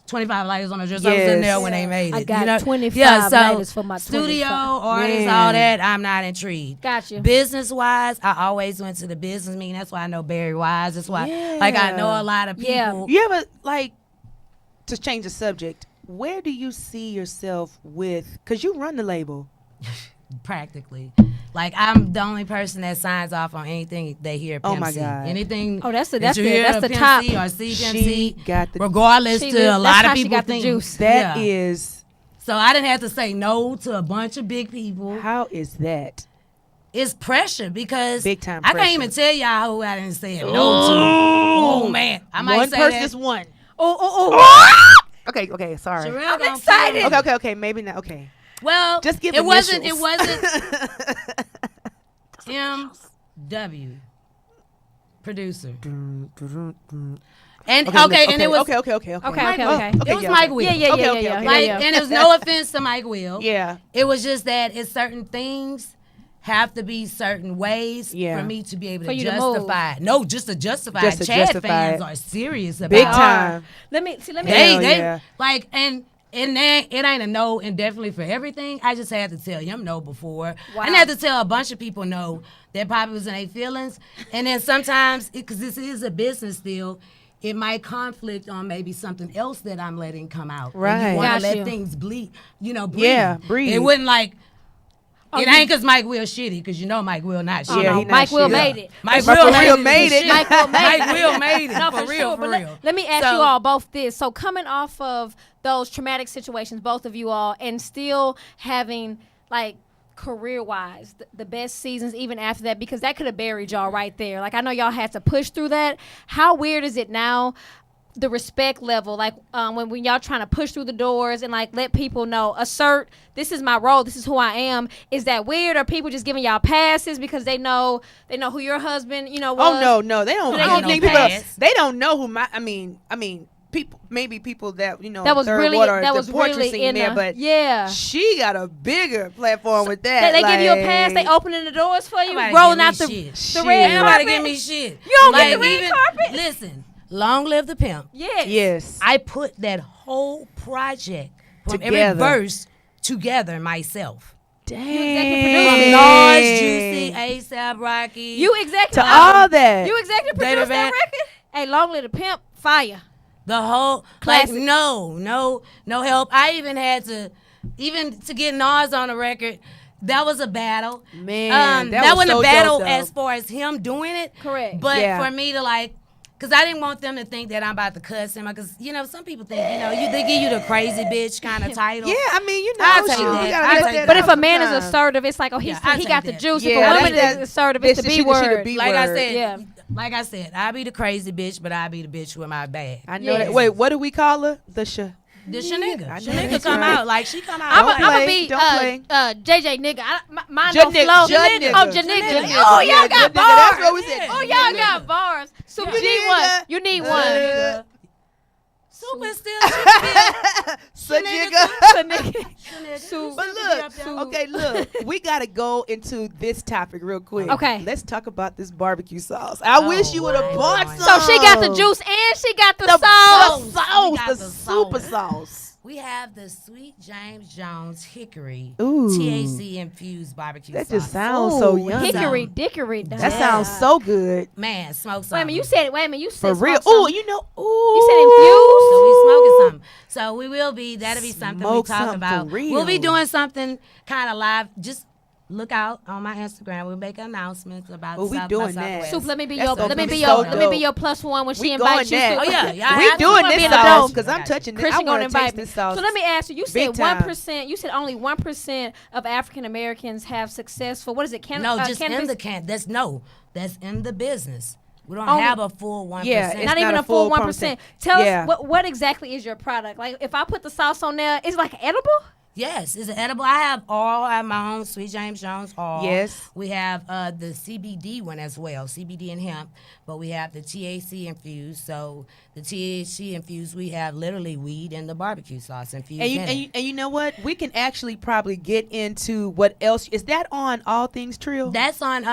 25 lighters on the dress. I was in there when they made it. I got you know? 25 lighters for my studio 25. artists, Man. all that, I'm not intrigued. Got you. Business-wise, I always went to the business meeting. That's why I know Barry Wise. That's why, like, I know a lot of people. Yeah. You ever like to change the subject? Where do you see yourself with? Because you run the label. Practically. Like, I'm the only person that signs off on anything they hear Pimp Oh, my C. God. Anything Oh, that's the- that that's you the- hear that's of the Pimp top. C or see Pimp She C, got the- regardless She to did- a that's lot how of she people got the think. juice. That Yeah. is. So I didn't have to say no to a bunch of big people. How is that? It's pressure because Big time I can't pressure. even tell y'all who I didn't say no to. Oh, man. I might One say person that. is one. Oh. Okay. Sorry. Sherelle I'm gonna excited. feel me. Okay. Maybe not. Okay. Well, Just give it wasn't initials. MW producer. And Okay, and it was okay. Okay. It was yeah, Mike okay. Will. Yeah. Okay. Like, yeah. and it was no offense to Mike Will. Yeah. It was just that it's certain things have to be certain ways Yeah. for me to be able For to you to move. justify it. No, just to justify Just it. to Chad justify fans it. are serious about Big it. time. Let me. Hell They yeah. like and that it ain't a no indefinitely for everything. I just had to tell him no before. Wow. I had to tell a bunch of people no that probably was in their feelings. And then sometimes, because this is a business still, it might conflict on maybe something else that I'm letting come out. And Right. you want Got to let you. things bleed, breathe. Yeah, breathe. It wouldn't like, Oh, it ain't because Mike Will shitty, because you know Mike Will not shitty. Yeah, no, he not Mike Will shit. made it. Mike Mike Will made it. Mike Will made it. Mike Will made it. No, for for real, sure. for But real. let me ask So- you all both this. So coming off of those traumatic situations, both of you all, and still having like career-wise the best seasons even after that, because that could have buried y'all right there. Like I know y'all had to push through that. How weird is it now? The respect level, like when y'all trying to push through the doors and like let people know, assert this is my role, this is who I am. Is that weird? Or people just giving y'all passes because they know who your husband, was? Oh no, they don't. Do they I don't get think no people. pass? They don't know who my. I mean, people. Maybe people that That was third really water, that the was portrait really scene in there, a, but yeah. she got a bigger platform with that. They give you a pass. They like- opening the doors for you, Nobody rolling give out me the shit. red Shit. Ain't carpet. nobody give me shit. You don't get the red carpet? Listen, long live the pimp. Yes. Yes. I put that whole project from every Together. verse together myself. executive Nas, Dang. Juicy, ASAP Rocky. You executive To all that. You executive David produced that Van- record. Hey, Long Live the Pimp, fire. the whole Classic. like no help. I even had to get Nas on the record. That was a battle. Man, that was wasn't so a battle dope, though. as far as him doing it. Correct. But Yeah. for me to like, because I didn't want them to think that I'm about to cuss him. Because, some people think, they give you the crazy bitch kind of title. Yeah, I mean, I'll take shit, that. we gotta I'll let take that But out if a man is sometimes. assertive, it's like, Yeah, I he take got the that. juice. Yeah, if a woman that's- is assertive, it's the she B the word. B Like I word. said, Yeah. I'll be the crazy bitch, but I'll be the bitch with my bag. I know Yes. that. Wait, what do we call her? The The Shaniga. I know Shaniga that's come right. out like she come out. I'm Don't gonna play, be don't play. JJ nigga. Mine Ja don't nigga, flow. ja nigga. Oh, Ja Janigga. nigga. Oh, Yeah, y'all got ja nigga. bars. That's what we said. Oh, Ja y'all nigga. got bars. So Ja you need nigga. one. You need one. Super still. But look, okay, look, we gotta go into this topic real quick. Okay. Let's talk about this barbecue sauce. I wish you would have bought some. So she got the juice and she got the the sauce. The sauce, We got the the super sauce. sauce. We have the Sweet James Jones Hickory Ooh. THC infused barbecue That sauce. just sounds so Ooh, yummy. Hickory dickory. That sounds so good. Man, smoke something. Wait a minute, you said For real. smoke Ooh, something. you know, ooh. You said infused? So we smoking something. So we will be, that'll be something we Smoke talk something about. for real. We'll be doing something kind of live. Just look out on my Instagram. We'll make announcements about Oh, we South doing by that. Southwest. Soup, let me be That's your gonna let me be be so your let me be dope. your plus one when she We invites you. going Soup. that. Oh, yeah. Y'all We have to doing wanna this be in the sauce dome. because I'm touching this. Christian I want gonna to taste invite me. this sauce. So let me ask you. You Big said time. 1%. You said only 1% of African Americans have successful. What is it? No, just in cannabis? that's in the business. We don't Only- have a full 1%. Yeah, it's Not even not a full 1%. 1%. Tell Yeah. us what exactly is your product? Like if I put the sauce on there, is it like edible? Yes, it's edible. I have all. I have my own Sweet James Jones all. Yes. We have the CBD one as well, CBD and hemp, but we have the THC infused. So the THC infused, we have literally weed and the barbecue sauce infused And you, in and, it. you, and you know what? We can actually probably get into what else. Is that on All Things Trill? That's on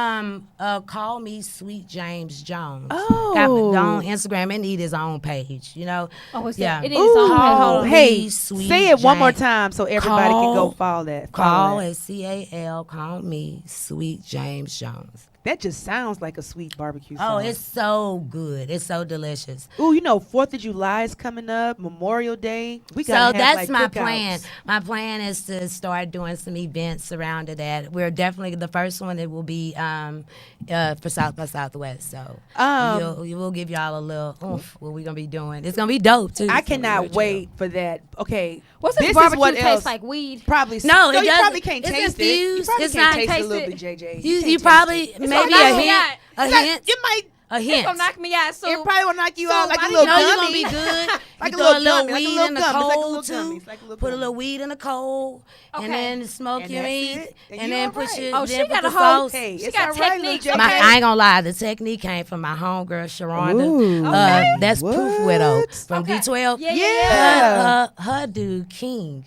Call Me Sweet James Jones. Oh. On Instagram, it need his own page, you know. Oh, it's Yeah. it is on page. Hold Oh, on. hey, Sweet say it one more James. time so everybody can go Call- follow that. Call Follow that. at CAL. Call me Sweet James Jones. That just sounds like a sweet barbecue Oh, sauce. it's so good. It's so delicious. Ooh, you know, 4th of July is coming up, Memorial Day. We So gotta have, that's like, my cookouts. plan. My plan is to start doing some events surrounded that. We're definitely the first one. It will be for South by Southwest. So we'll give y'all a little oomph what we're gonna be doing. It's gonna be dope too. I So cannot we're wait for that. Okay, What's this is barbecue what taste else. like? Weed? Probably No, it you doesn't. probably can't It's taste it. infused. You probably It's can't not taste it a taste little it. bit, JJ. You can't taste probably it. maybe gonna a knock me hint. out. A It's like- hint. It might. A It's hint. gonna knock me out. So It probably will knock you out like I a didn't little No, gummy. you're gonna be good. Like You a throw little a little gummy, like a weed little in the gummy. It's like a coal little too. gummy. It's like a little Put a gummy. little weed in the coal, Okay. and then smoke And your that's meat, it. And and you then all put right. your. Oh, then she put got the a whole- sauce. Hey, She it's got all right, techniques, little okay? JJ. I ain't gonna lie, the technique came from my homegirl Sharonda. Ooh. That's Proof Widow from Okay. D12. Yeah. Yeah. Her dude King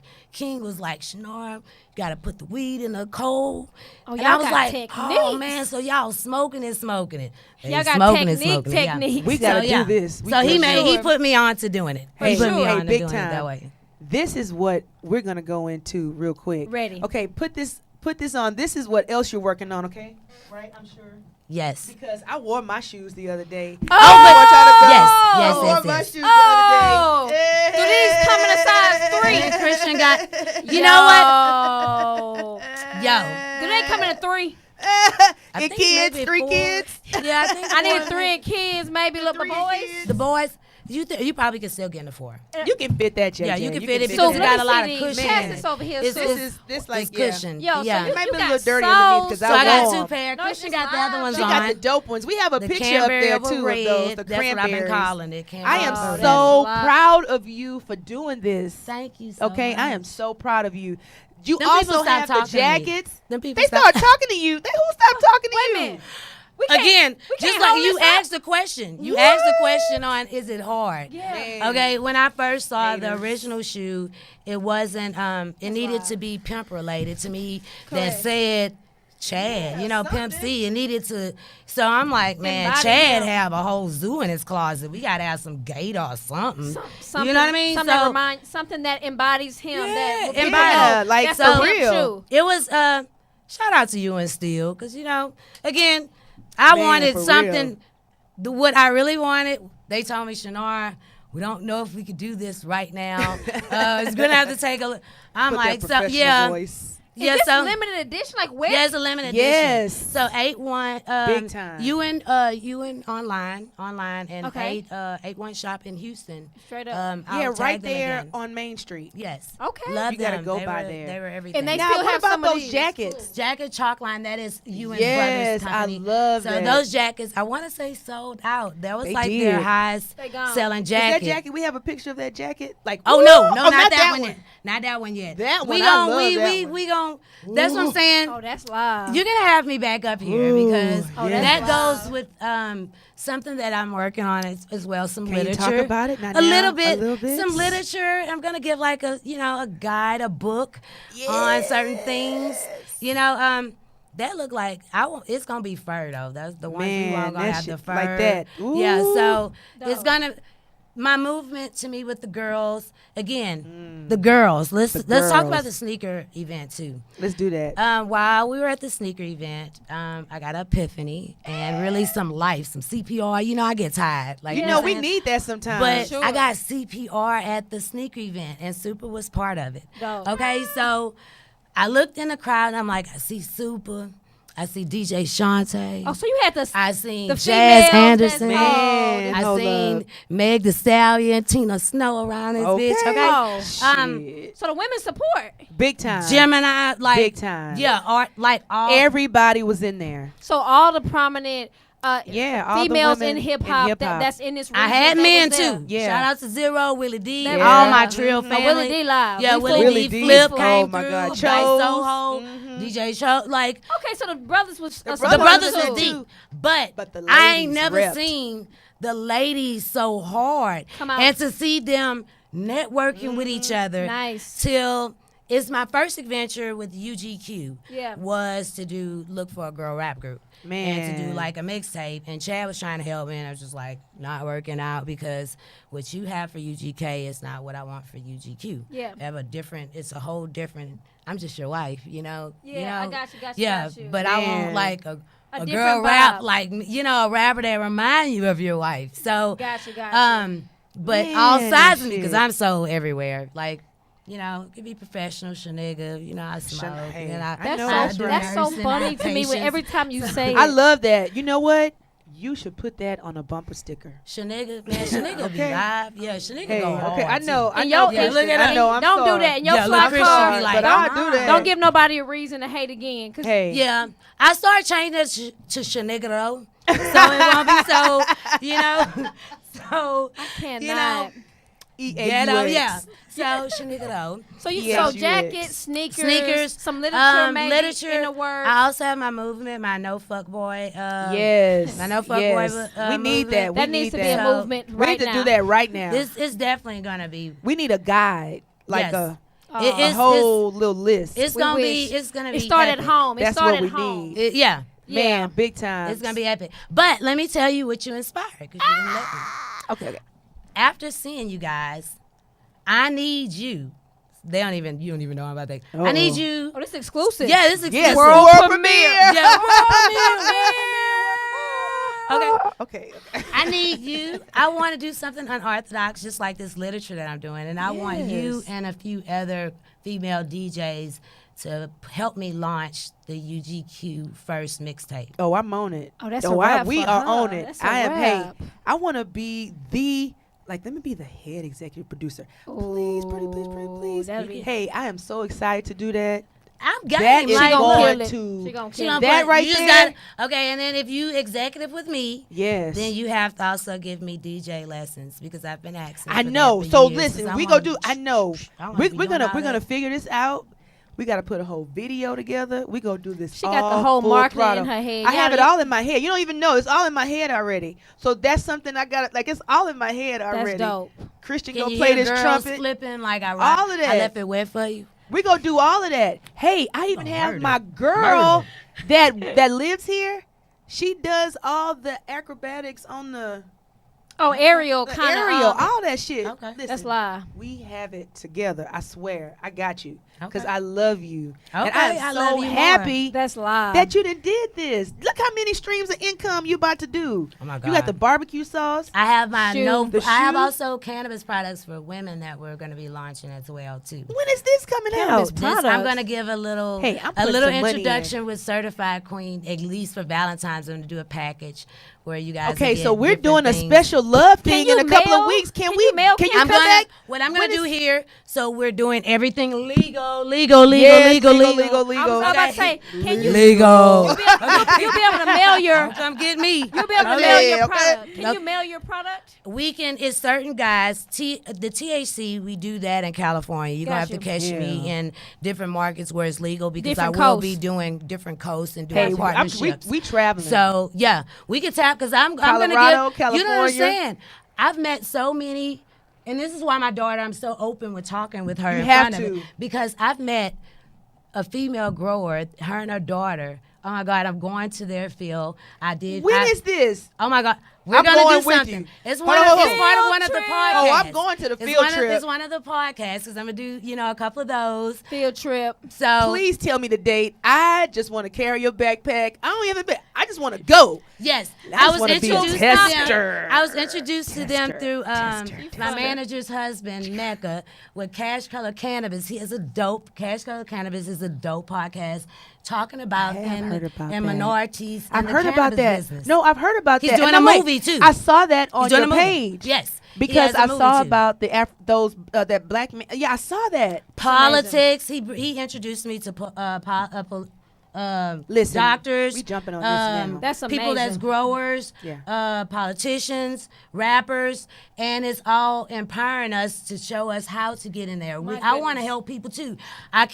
was like, Shanara, you gotta put the weed in the coal. Oh, and y'all I was got like, techniques. oh man, so y'all smoking it. They Y'all got smoking it, technique, smoking it, yeah. techniques. We gotta do this. We So he for sure. put me on to doing it. Hey, He put me hey, on to big doing time. it that way. This is what we're gonna go into real quick. Ready. Okay, put this on. This is what else you're working on. Okay, right? I'm sure. Yes. Because I wore my shoes the other day. Oh, Yes, I yes, wore yes, my yes. shoes Oh. the other day. Do these come in a size 3? And Christian got, you Yo. know what? Yo. Do they come in a 3? I And think kids, maybe 3 4. kids. Yeah, I think I need four. 3 and kids, maybe little 3 boys. kids. The boys, you probably can still get in the 4. You can fit that, JJ. Yeah, you can fit it So because it let got me a lot see of these. cushion. Pass in this it. over here, It's, sis. This like, it's yeah. cushion. Yo, so yeah. It might You be a got little dirty underneath because soul. So I got wore 2 pairs. No, Christian it's got the other mine. ones She on. got the dope ones. We have a The picture up cranberry there over too red. of those. The That's what I've cranberries. been calling it. I am Oh, so that's proud of you for doing this. Thank you so Okay, much. I am so proud of you. You Them people also stop have the talking to me. jackets. Them people They stop- start talking to you. Who stopped talking to Wait you? a minute. We can't- Again, we just can't like hold you this up. asked the question. You asked the question on, is it hard? Yeah. Okay, when I first saw the Haters. original shoe, it wasn't, it needed to be pimp related to me that Correct. said Chad, Pimp C. It needed to, so I'm like, man, Embody Chad him. have a whole zoo in his closet. We got to have some gator or something. Something, You know what I mean? Something that embodies him. Yeah, that will people embody- know like, that's for the real. shoe. It was shout out to you and Steel, because again, I Man, wanted for something. What I really wanted, they told me, Shanara, we don't know if we could do this right now. It's gonna have to take a. I'm Put like, that so professional yeah. voice. Is this limited edition? Like where? Yeah, it's a limited Yes. edition. So 81 Big time. UN online and Okay. 81 shop in Houston. Straight up. Yeah, I'll right tag them there again. on Main Street. Yes. Okay. Love You gotta them. go They by were, there. They were everything. And they Now, still what have about some of those these? jackets? Jacket Chalk Line, that is UN Yes, Brothers Company. I love so that. those jackets, I want to say sold out. That was They like their did. highest They gone. selling Is jacket. that jacket? We have a picture of that jacket. Like, Oh woo! no, Oh, not that one yet. Not that one yet. That we one, I gon' love we that we one. we gon' That's what I'm saying. Oh, that's live. You're gonna have me back up here Ooh, because Oh, that's that wild. goes with something that I'm working on as well. Some Can you literature. talk about it? Not a now, little a bit. little bit? Some literature. I'm gonna give like a guide, a book on certain things. That look like it's gonna be fur though. That's the ones we Man, all gonna that have the shit fur like that. Yeah, Ooh. so it's Dope. gonna. My movement to me with the girls again. The girls. Let's talk about girls. the sneaker event too. Let's do that. While we were at the sneaker event, I got an epiphany and really some life, some CPR. I get tired. Like you know, what we I'm saying? need that sometimes. But Sure. I got CPR at the sneaker event, and Super was part of it. Dope. Okay, so I looked in the crowd, and I'm like, I see Super, I see DJ Shantae. Oh, so you had the I seen the Jazz females Anderson. Man, I hold seen up. Meg Thee Stallion, Tina Snow around this Okay. bitch. Okay, Oh. Shit. so the women support. Big time. Gemini, like Big time. Yeah, art like all. Everybody was in there. So all the prominent Yeah, all the females women in hip hop hip-hop. that's in this region. I had they men was there. too. Yeah. Shout out to Zero, Willie D, They all were. my trill So family. Willie D live. Yeah, We Willie flew. Willie D, D. Flip Oh came my through. God. Dice Chose. Soho, DJ Cho, like Okay, so the brothers was The the brothers brothers was are too. deep. But the I ain't ladies never repped. seen the ladies so hard, Come out. and to see them networking with each other. Nice. Till it's my first adventure with UGQ. Yeah. Was to look for a girl rap group. And to do Man. like a mixtape, and Chad was trying to help me, and I was just like not working out because what you have for UGK is not what I want for UGQ. Yeah. I have it's a whole different. I'm just your wife, Yeah, I got you, Yeah, got you. but I Man. want like a different girl rap, vibe. like a rapper that remind you of your wife. So Got you. but all Man, sides of me shit. because I'm so everywhere. Like. It could be professional, shenigga. I smoke. Hey, And I That's know so that's right. that's so nursing, funny I have to me. When patience. every time you say it, I love that. You know what? You should put that on a bumper sticker. Shenigga, man, Shenigga be Okay. live. Yeah, Shenigga Hey, go hard. okay, I know. And I know. yo, yeah, look at I her. know. I'm don't sorry. do that in your Yeah, fly look, Christian car. be like, but I'll do that. Don't give nobody a reason to hate again. 'Cause Hey. Yeah, I started changing it to Shenigga though, so it won't be so, so I cannot. ghetto. EAUX. Yeah, so Shenigga though. So you Yes, so you jackets, is. sneakers, some literature, maybe literature. in a word. I also have my movement, my no fuck boy. Yes. I know fuck yes. boy, we need movement. that. We that need needs to be that. a So, movement We right need to now. do that right now. This is definitely gonna be. We need a guide, like Yes. a It's whole little list. It's We gonna wish. be. It's gonna be. It started epic. home. It That's started what we home. need. Yeah. Man, big time. It's gonna be epic. But let me tell you what you inspired, because you didn't let me. okay. After seeing you guys, I need you. You don't even know about that. I need Uh-oh. you. Oh, this is exclusive. Yeah, this is Yes, exclusive. world premiere. Yeah, world premiere. Okay. Okay. I need you. I want to do something unorthodox, just like this literature that I'm doing. And I want you Yes. and a few other female DJs to help me launch the UGQ first mixtape. Oh, I'm on it. Oh, that's a wrap we for are her. on it. That's a I am. Hey, wrap. I want to be let me be the head executive producer. Please, pretty please, pretty please. that'd be- Hey, I am so excited to do that. I'm That game. is She Like, gonna going kill it. to. She gonna she kill gonna it. That put- right you just there. okay, and then if you executive with me, Yes. then you have to also give me DJ lessons because I've been asking. I for that know. for So years, 'cause listen, I we wanna- gonna do. I know. I wanna We're be doing gonna all that. figure this out. We gotta put a whole video together. We gonna do this. She got the all whole full marketing throttle. in her head. I have Yeah, it all in my head. You don't even know. It's all in my head already. So that's something I got. Like it's all in my head already. That's dope. Christian Can gonna you play hear this girls trumpet. flipping like I All of that. I left it wet for you. We gonna do all of that. Hey, I even Oh, have murder. my girl that lives here. She does all the acrobatics on the Oh, Ariel kind of. Ariel, all that shit. Okay. Listen, That's lie. we have it together. I swear. I got you. Because Okay. I love you. Okay, And I'm I so love you more. happy That's lie. that you done did this. Look how many streams of income you about to do. Oh my You got God. the barbecue sauce. I have my The I have shoe? also cannabis products for women that we're going to be launching as well too. When is this coming Cannabis out? products. I'm going to give a little Hey, I'm a putting little some money in. introduction with Certified Queen, at least for Valentine's. I'm going to do a package where you guys Okay, will so get we're different doing a things. special love thing you in a couple of mail? weeks. Can you mail Can you cannabis? come back? What I'm going When to do is- here, so we're doing everything legal. Yes, legal. I was about to say, can you? Legal. You'll be able to mail your. Come get me. You'll be able to Okay, mail your okay. product. Can Nope. you mail your product? We can, it's certain guys, the THC, we do that in California. You're going to have to Gotcha. catch me in different markets where it's legal because Different I will coasts. be doing different coasts and doing Hey, partnerships. we traveling. So, yeah, we can tap because I'm going to Colorado, give, you don't California. understand. I've met so many, and this is why my daughter, I'm so open with talking with her You in have front of to. me. Because I've met a female grower, her and her daughter. Oh my God, I'm going to their field. When is this? Oh my God, we're I'm gonna going do with something. you. It's Hold one. on, Of, hold it's on. part of one of the Field podcasts. Oh, I'm going to the field trip. It's one of the podcasts because I'm gonna do a couple of those. Field trip. So Please tell me the date. I just want to carry your backpack. I don't even. I just want to go. yes, I I just was wanna be a introduced to tester. them. I was introduced to them through Tester. my manager's husband Mecca with Cash Color Cannabis. He is a dope. Cash Color Cannabis is a dope podcast talking about I have heard about and that. minorities. I've in the heard about cannabis that. Business. No, I've heard about He's that. doing And a wait, movie, too. I saw that on He's doing your a movie. page. Yes, he Because has a I movie, saw too. about those that black man. Yeah, I saw that. Politics. He introduced me to Listen, doctors. we jumping on this now. That's people that's amazing. growers, Yeah. politicians, rappers, and it's all empowering us to show us how to get in there. I want to help people too. I'm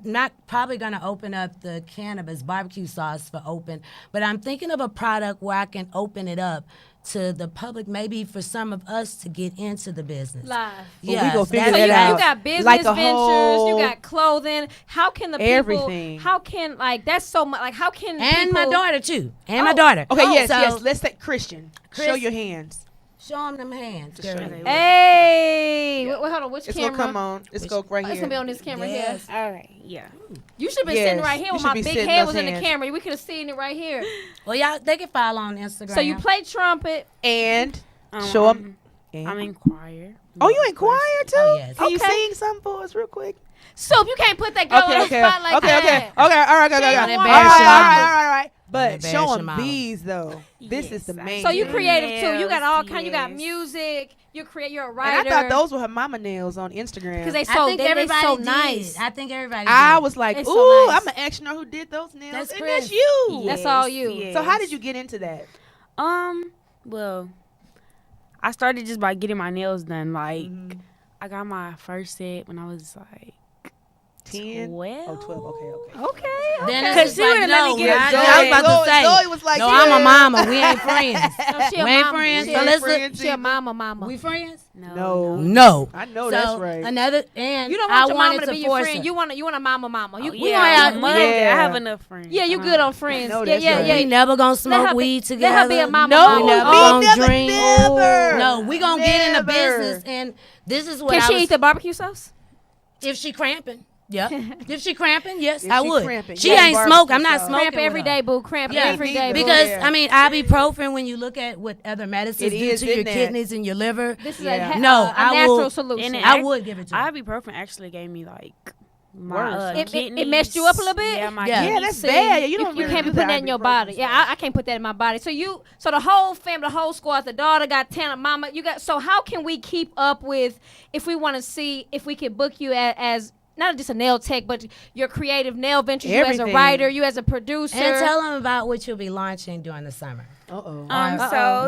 not probably going to open up the cannabis barbecue sauce for open, but I'm thinking of a product where I can open it up to the public, maybe for some of us to get into the business. Live. Well, we Yeah, gonna figure So that you, out. you got business Like a ventures, whole- you got clothing. How can the people? Everything. How can that's so much? Like how can And my people- daughter too. And my daughter. Okay, yes, so yes. Let's say Christian. Show Chris- your hands. Show them them hands, girl. Hey, wait, hold on. Which It's camera? gonna come on. It's gonna go right Oh, here. it's gonna be on this camera Yes. here. All right, yeah. You should have been Yes, sitting right here you when should my be big sitting head those was in the hands. camera. We could have seen it right here. Well, y'all, they can follow on Instagram. So you play trumpet. And show them. I'm in choir. Oh, you in choir too? Oh, yes. Can you Okay. sing something for us real quick? So if you can't put that girl on the spot like okay, that. okay, all right, She okay. ain't All gonna right, embarrass your all right. But Embarrass show your them mama. these though. This is the Yes, I main. So you thing. creative too. You got all kind. You got Yes. music. You're a And writer. I thought those were her mama nails on Instagram. because they I so think they everybody so did. nice. I think everybody I did. was like, It's ooh, so nice. I'm gonna ask her who did those nails, That's and Chris. that's you. That's all you. So how did you get into that? Well, I started just by getting my nails done. Like, Mm-hmm. I got my first set when I was like 10? 12. Oh, 12. Okay. Okay. Then Cause it's she like, wouldn't let no, me get I, it I was about Zoe- to say, Zoe was like, no, I'm yeah. a mama. We ain't friends. No, she a We ain't mama. friends. She So a- let's friends. She a mama. We friends? No. No. I know So that's right. another, and You don't I want your mama wanted to be your force friend. her. You want a mama. You, Yeah, we gonna have, I'm Monday. Yeah. I have enough friends. yeah, you good on friends. know Yeah, that's yeah, right. yeah. We never gonna smoke her be- weed let together. her be a mama. No, We never me gonna never, drink. never. No, we gonna get in the Never. business, and this is what Can I she was. eat the barbecue sauce? If she cramping, yeah. If she cramping, yes, If I she would. cramping, She yeah, ain't barbecue smoke. I'm not sauce. smoking Cramp every with her. day, boo. Cramp Yeah, every day, boo. Because Yeah. I mean, ibuprofen. When you look at what other medicines It do is, to your isn't it? kidneys and your liver, This is Yeah. a, No, a I natural will- solution. And I would give it to her. Ibuprofen actually gave me like my Worse. It kidneys. messed you up a little bit? Yeah, my Yeah. Yeah, kidneys. that's See, bad. You don't you really can't be do putting the that in your ibuprofen body. stuff. Yeah, I can't put that in my body. So the whole family, the whole squad, the daughter got talent, mama, you got. So how can we keep up with if we want to see if we can book you as not just a nail tech, but your creative nail ventures, you as a Everything. writer, you as a producer. and tell them about what you'll be launching during the summer. Uh-oh. So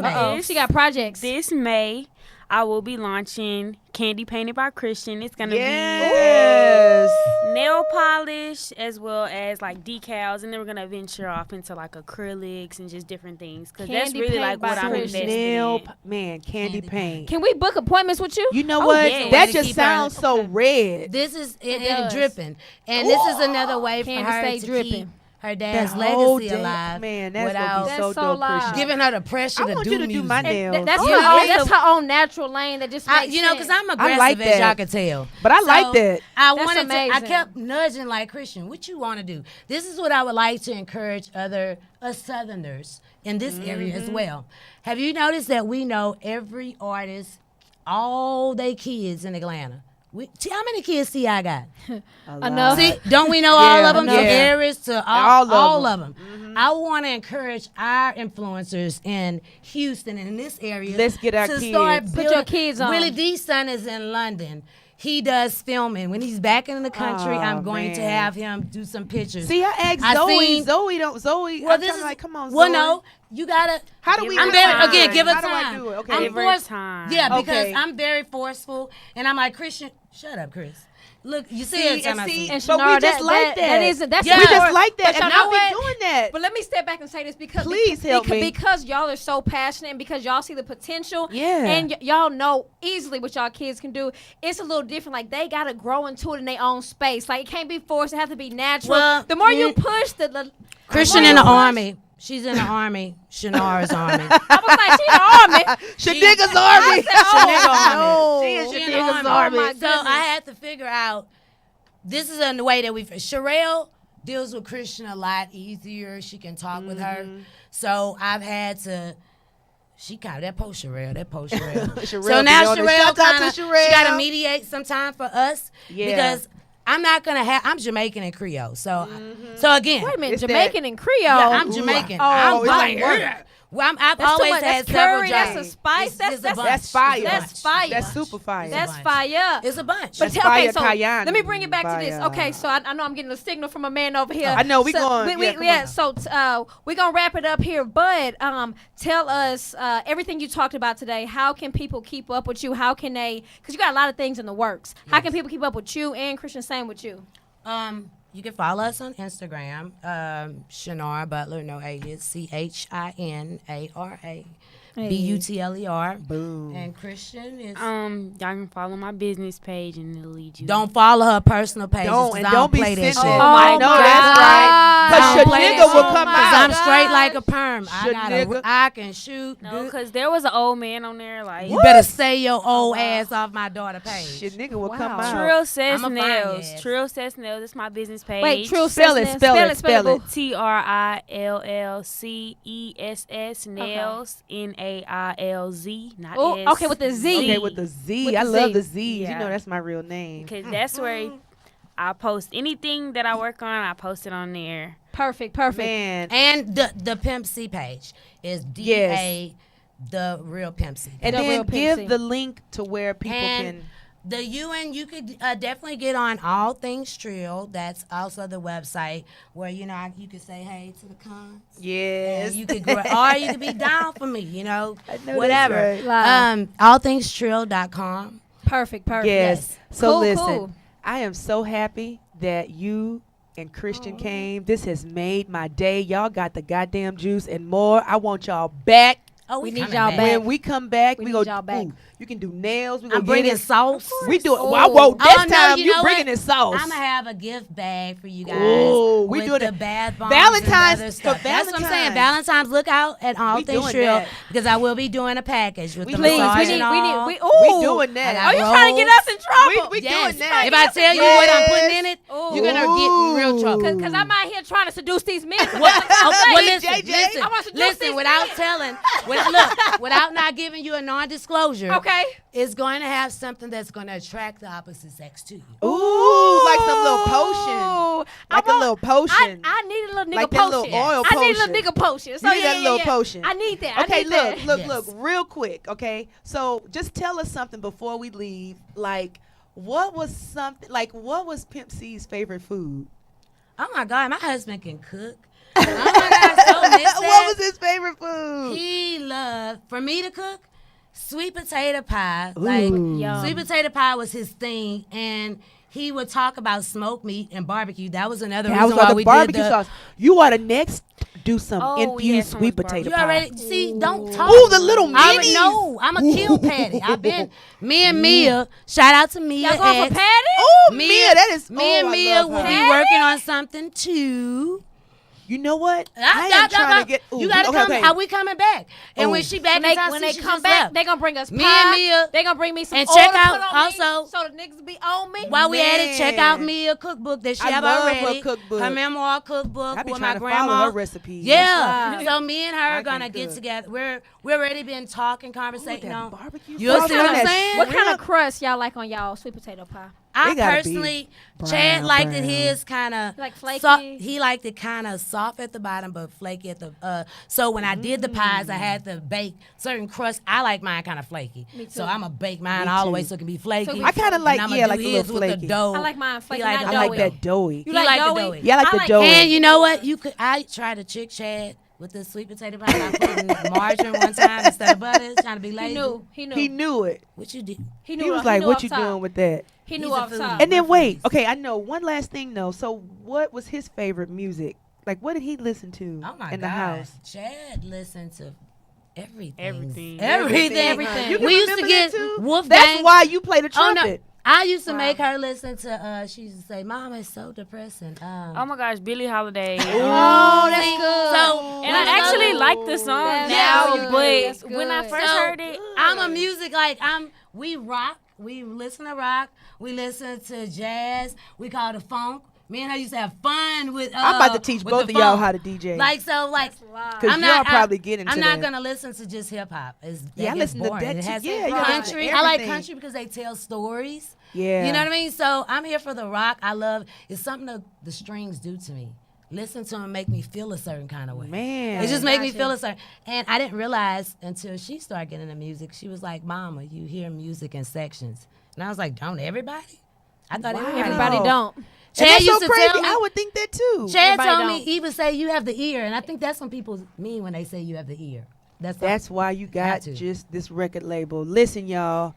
Uh-oh. this She got projects. this May, I will be launching Candy Painted by Christian. It's gonna Yes. be nail polish as well as like decals, and then we're gonna venture off into like acrylics and just different things because that's Candy really Paint like by what I'm Christian. investing Nail, in. man, candy paint. Can we book appointments with you? You know Oh, what? yeah. That To just keep sounds her- so red. This is it does. dripping, and this is another way for Candy her stay to dripping. keep her dad's That whole legacy alive. Man, that's without gonna be so so dope, loud. Christian. giving her the pressure I to want do you to do my music. nails. That's Oh, that's her own natural lane that just makes You know, because sense. I'm aggressive, like as that. y'all can tell. But I So, like that. I That's wanted to. I amazing. kept nudging like, Christian, what you want to do? This is what I would like to encourage us Southerners in this area as well. Have you noticed that we know every artist, all they kids in Atlanta? How many kids T.I. got? Enough. See, don't we know all of them? enough. From Yeah. Aries to all of them. Mm-hmm. I want to encourage our influencers in Houston and in this area. Let's get our to kids. start Put building. your kids on. Willie D's son is in London. He does filming. When he's back in the country, Oh, I'm going to man. have him do some pictures. See, I asked I Zoe. seen- Zoe. Well, I'm this trying is to like, come on, Zoe. Well, no, you gotta. How do we? Give I'm her very time. again. Give her How do I time. do it? Okay. I'm Give her forced. time. Yeah, because Okay. I'm very forceful, and I'm like, Christian, shut up, Chris. Look, you see it. and time see, And but we Chinara, just like that. That isn't. That's Yeah. We not- just like that, but and y'all now know we what? doing that. But let me step back and say this because Please help me. because y'all are so passionate and because y'all see the potential. Yeah. And y'all know easily what y'all kids can do. It's a little different. Like they gotta grow into it in their own space. Like it can't be forced. It has to be natural. Well, the more you push, the Christian more in you the push- army. She's in the army. Shinara's army. I was like, she in the army. Shaniga's Army. Shaniga's no. She is She in the Shaniga's army. Army. Oh, my So goodness. I had to figure out. This is in the way that we. Sherelle deals with Christian a lot easier. She can talk with her. So I've had to. She kind of that post Sherelle. Sherelle So now be on it. Sherelle Shout out kind to of Sherelle. she got to mediate some time for us Yeah. because I'm not gonna have. I'm Jamaican and Creole. So so again. Wait a minute, It's Jamaican and Creole. Yeah, I'm Jamaican. Oh, I'm it's white. like, Well, I've That's too always much. had That's several curry. jobs. That's a spice. It's a bunch. That's fire. That's fire. That's super fire. That's bunch. fire. It's a bunch. But That's okay, fire so cayenne let me bring it back to this. fire. Okay, so I know I'm getting a signal from a man over here. I know, we so, going- yeah, come on. so we're going to wrap it up here. But tell us everything you talked about today. How can people keep up with you? How can they, because you got a lot of things in the works. How can people keep up with you and Christian, same with you? You can follow us on Instagram, Chinara Butler, no alias, CHINARA BUTLER. Boom. And Christian is. Y'all can follow my business page and it'll lead you. Don't follow her personal page. Don't be play that sending. shit. Oh my no, God. that's right. I Cause don't play Shaniga that will shit. come my Cause out. I'm straight like a perm. Shaniga. I can shoot. No, good. because there was an old man on there like. You better stay your old ass off my daughter page. Shit, nigga will Wow. come out. Trill Says I'ma find your Nails. ass. Trill Says Nails. That's my business page. Wait, Trill Spell says it, nails. spell it, spell spell boo. TRILLCESS Nails NAILZ. Not Oh, S. okay, with the Z. Okay, with the Z. With I the love Z. the Z's. You Yeah. know that's my real name. Because that's where I post anything that I work on. I post it on there. Perfect. Man. And the Pimp C page is DA, the real Pimp C. And The then real Pimp C. give the link to where people And can. the UN, you could definitely get on All Things Trill. That's also the website where you could say hey to the cons. Yes. And you could grow, or you could be down for me. know that's whatever. right. Wow. Allthingstrill.com. Perfect. Yes. So Cool, listen, cool. I am so happy that you and Christian came. This has made my day. Y'all got the goddamn juice and more. I want y'all back. Oh, We need coming y'all back. When we come back, We we need go. y'all back. Ooh, you can do nails. We I'm gonna bringing get it. sauce. We do it. Oh. Well, whoa, this Oh, no, time you you know bringing what? the sauce. I'm gonna have a gift bag for you guys. Ooh, we with doing the it. bath bombs Valentine's- and other for stuff. That's what I'm saying. Valentine's. Valentine's, look out at All We Things doing Trill that. because I will be doing a package with the Please, massage we and need, all. we doing that. I Oh, you got trying to get us in trouble? We Yes. doing that. If I tell you what I'm putting in it, Ooh. you're gonna get in real trouble. Because I'm out here trying to seduce these men. Well, listen, JJ. listen, I want to seduce listen. these Without men. telling, without not giving you a non-disclosure, Okay. it's going to have something that's going to attract the opposite sex to you. Ooh, like some little potion. Ooh. Like a little potion. I need a little nigga Like that potion. little oil I need a potion. little nigga potion. So You need yeah, that yeah, little yeah. potion. I need that. Okay, I need that. look, Yes. real quick. Okay, so just tell us something before we leave. Like, what was Pimp C's favorite food? Oh my God, my husband can cook. Oh my God, so miss What that. was his favorite food? He loved, for me to cook, sweet potato pie. Ooh. Like, Yum. sweet potato pie was his thing. And he would talk about smoked meat and barbecue. That was another That reason was why the we barbecue did the... sauce. You are the next. Do some Oh, yeah, infused so sweet much potato You pie. already, see, don't talk. Ooh, the little minis. I'm a kill patty. I've been, me and Mia, shout out to Mia. Y'all going for Patty? Oh, Mia, Mia, that is. Me and I Mia love will her. be working on something too. You know what? I am trying to get. You gotta come. Are we coming back? And when she back in town, when they come back, they gonna bring us me and Mia. They gonna bring me some and oil check to out put on also. me, so the niggas be on me. While we at it, check out Mia cookbook that she I have love already. her cookbook. Her memoir cookbook I be with trying my to grandma. follow her recipes. Yeah. So me and her I are gonna can get cook. together. We already been talking, conversating that on. barbecue You sauce see what on I'm that saying? What kind of shrimp. crust y'all like on y'all sweet potato pie? I It gotta be personally, brown, Chad liked brown. it his kind of Like flaky? he liked it kind of soft at the bottom, but flaky at the. So when I did the pies, I had to bake certain crust. I like mine kind of flaky, Me too. so I'm gonna bake mine Me all the too. way so it can be flaky. So I kind of like And I'ma yeah, do like a his little with flaky. the dough. I like mine flaky, He like not the I doughy. like that doughy. You He like like the doughy? doughy. Yeah, I like the doughy. And you know what? I tried to trick Chad with the sweet potato pie. I put in margarine one time instead of butter, trying to be lazy. He knew. He knew it. What you did? He knew. He was like, knew "What off you top. doing with that?" He knew He's a off foodie. top. And then wait, Reference. okay, I know one last thing though. So what was his favorite music? Like, what did he listen to Oh my in God. the house? Chad listened to everything. Everything. Everything. You can We used to remember get that too? Wolfgang. That's why you play the Oh, no. trumpet. I used to make her listen to. She used to say, "Mom, it's so depressing." Oh my gosh, Billie Holiday. Oh, that's good. So And I actually like the song That's now, good. but That's when I good. first heard it, I'm a music we rock. We listen to rock. We listen to jazz. We call it funk. Me and her used to have fun with. I'm about to teach with both the of y'all funk. how to DJ. Like Because y'all probably get into I'm that. not gonna listen to just hip hop. Yeah, I listen to that It too. has Yeah, to yeah, country. everything. I like country because they tell stories. Yeah. You know what I mean? So I'm here for the rock. I love. It's something that the strings do to me. Listen to them make me feel a certain kind of way. Man. It just make me feel a certain. And I didn't realize until she started getting into music. She was like, "Mama, you hear music in sections," and I was like, "Don't everybody?" I thought Everybody Wow. don't. And Chad that's used so to crazy. tell me. I would think that too. Chad Everybody told me don't. he would say you have the ear, and I think that's what people mean when they say you have the ear. That's why you got to. just this record label. Listen, y'all.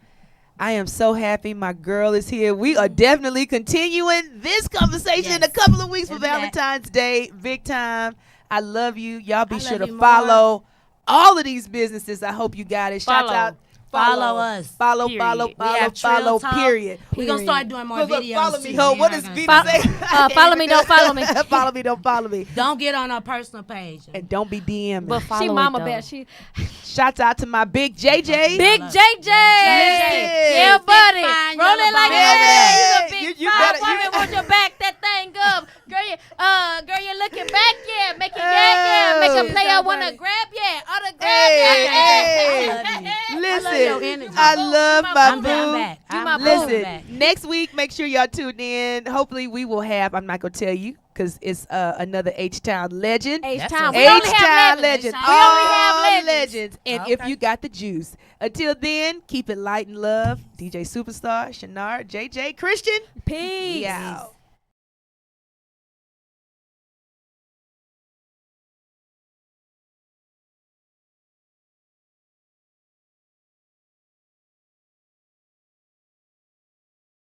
I am so happy my girl is here. We are definitely continuing this conversation in a couple of weeks for Let's do that. Valentine's Day. Big time. I love you. Y'all be I sure love to you follow all of these businesses. I hope you got it. Shout Follow. out. Follow us. Follow, Period. follow, We follow, have Trill follow, Talk. period. We're gonna start doing more Look, videos. follow me, too. ho. Me What and does her Vita gonna- say? Follow me, don't follow me. Follow me, don't follow me. Don't get on our personal page. And don't be DMing. but follow She it, mama though. bear. She Shouts out to my big JJ. big JJ. JJ. Yeah, buddy. fine Roll yellow it like ball. that. Yeah. You a big You fine better- woman. Want your back that thing up, girl. You're looking back, yeah. Make it yeah. Make a Oh. player wanna grab, yeah. Autograph, Hey, yeah. hey. Listen, your energy. I love my I'm boo. back. You my I'm boo. Listen, back. next week, make sure y'all tune in. Hopefully, we will have, I'm not going to tell you because it's another H-Town legend. H-Town. That's We only H-Town have legends. legends. We only have All legends. And Okay. if you got the juice. Until then, keep it light and love. DJ Supastar, Chinara, JJ, Christian. Peace. We out.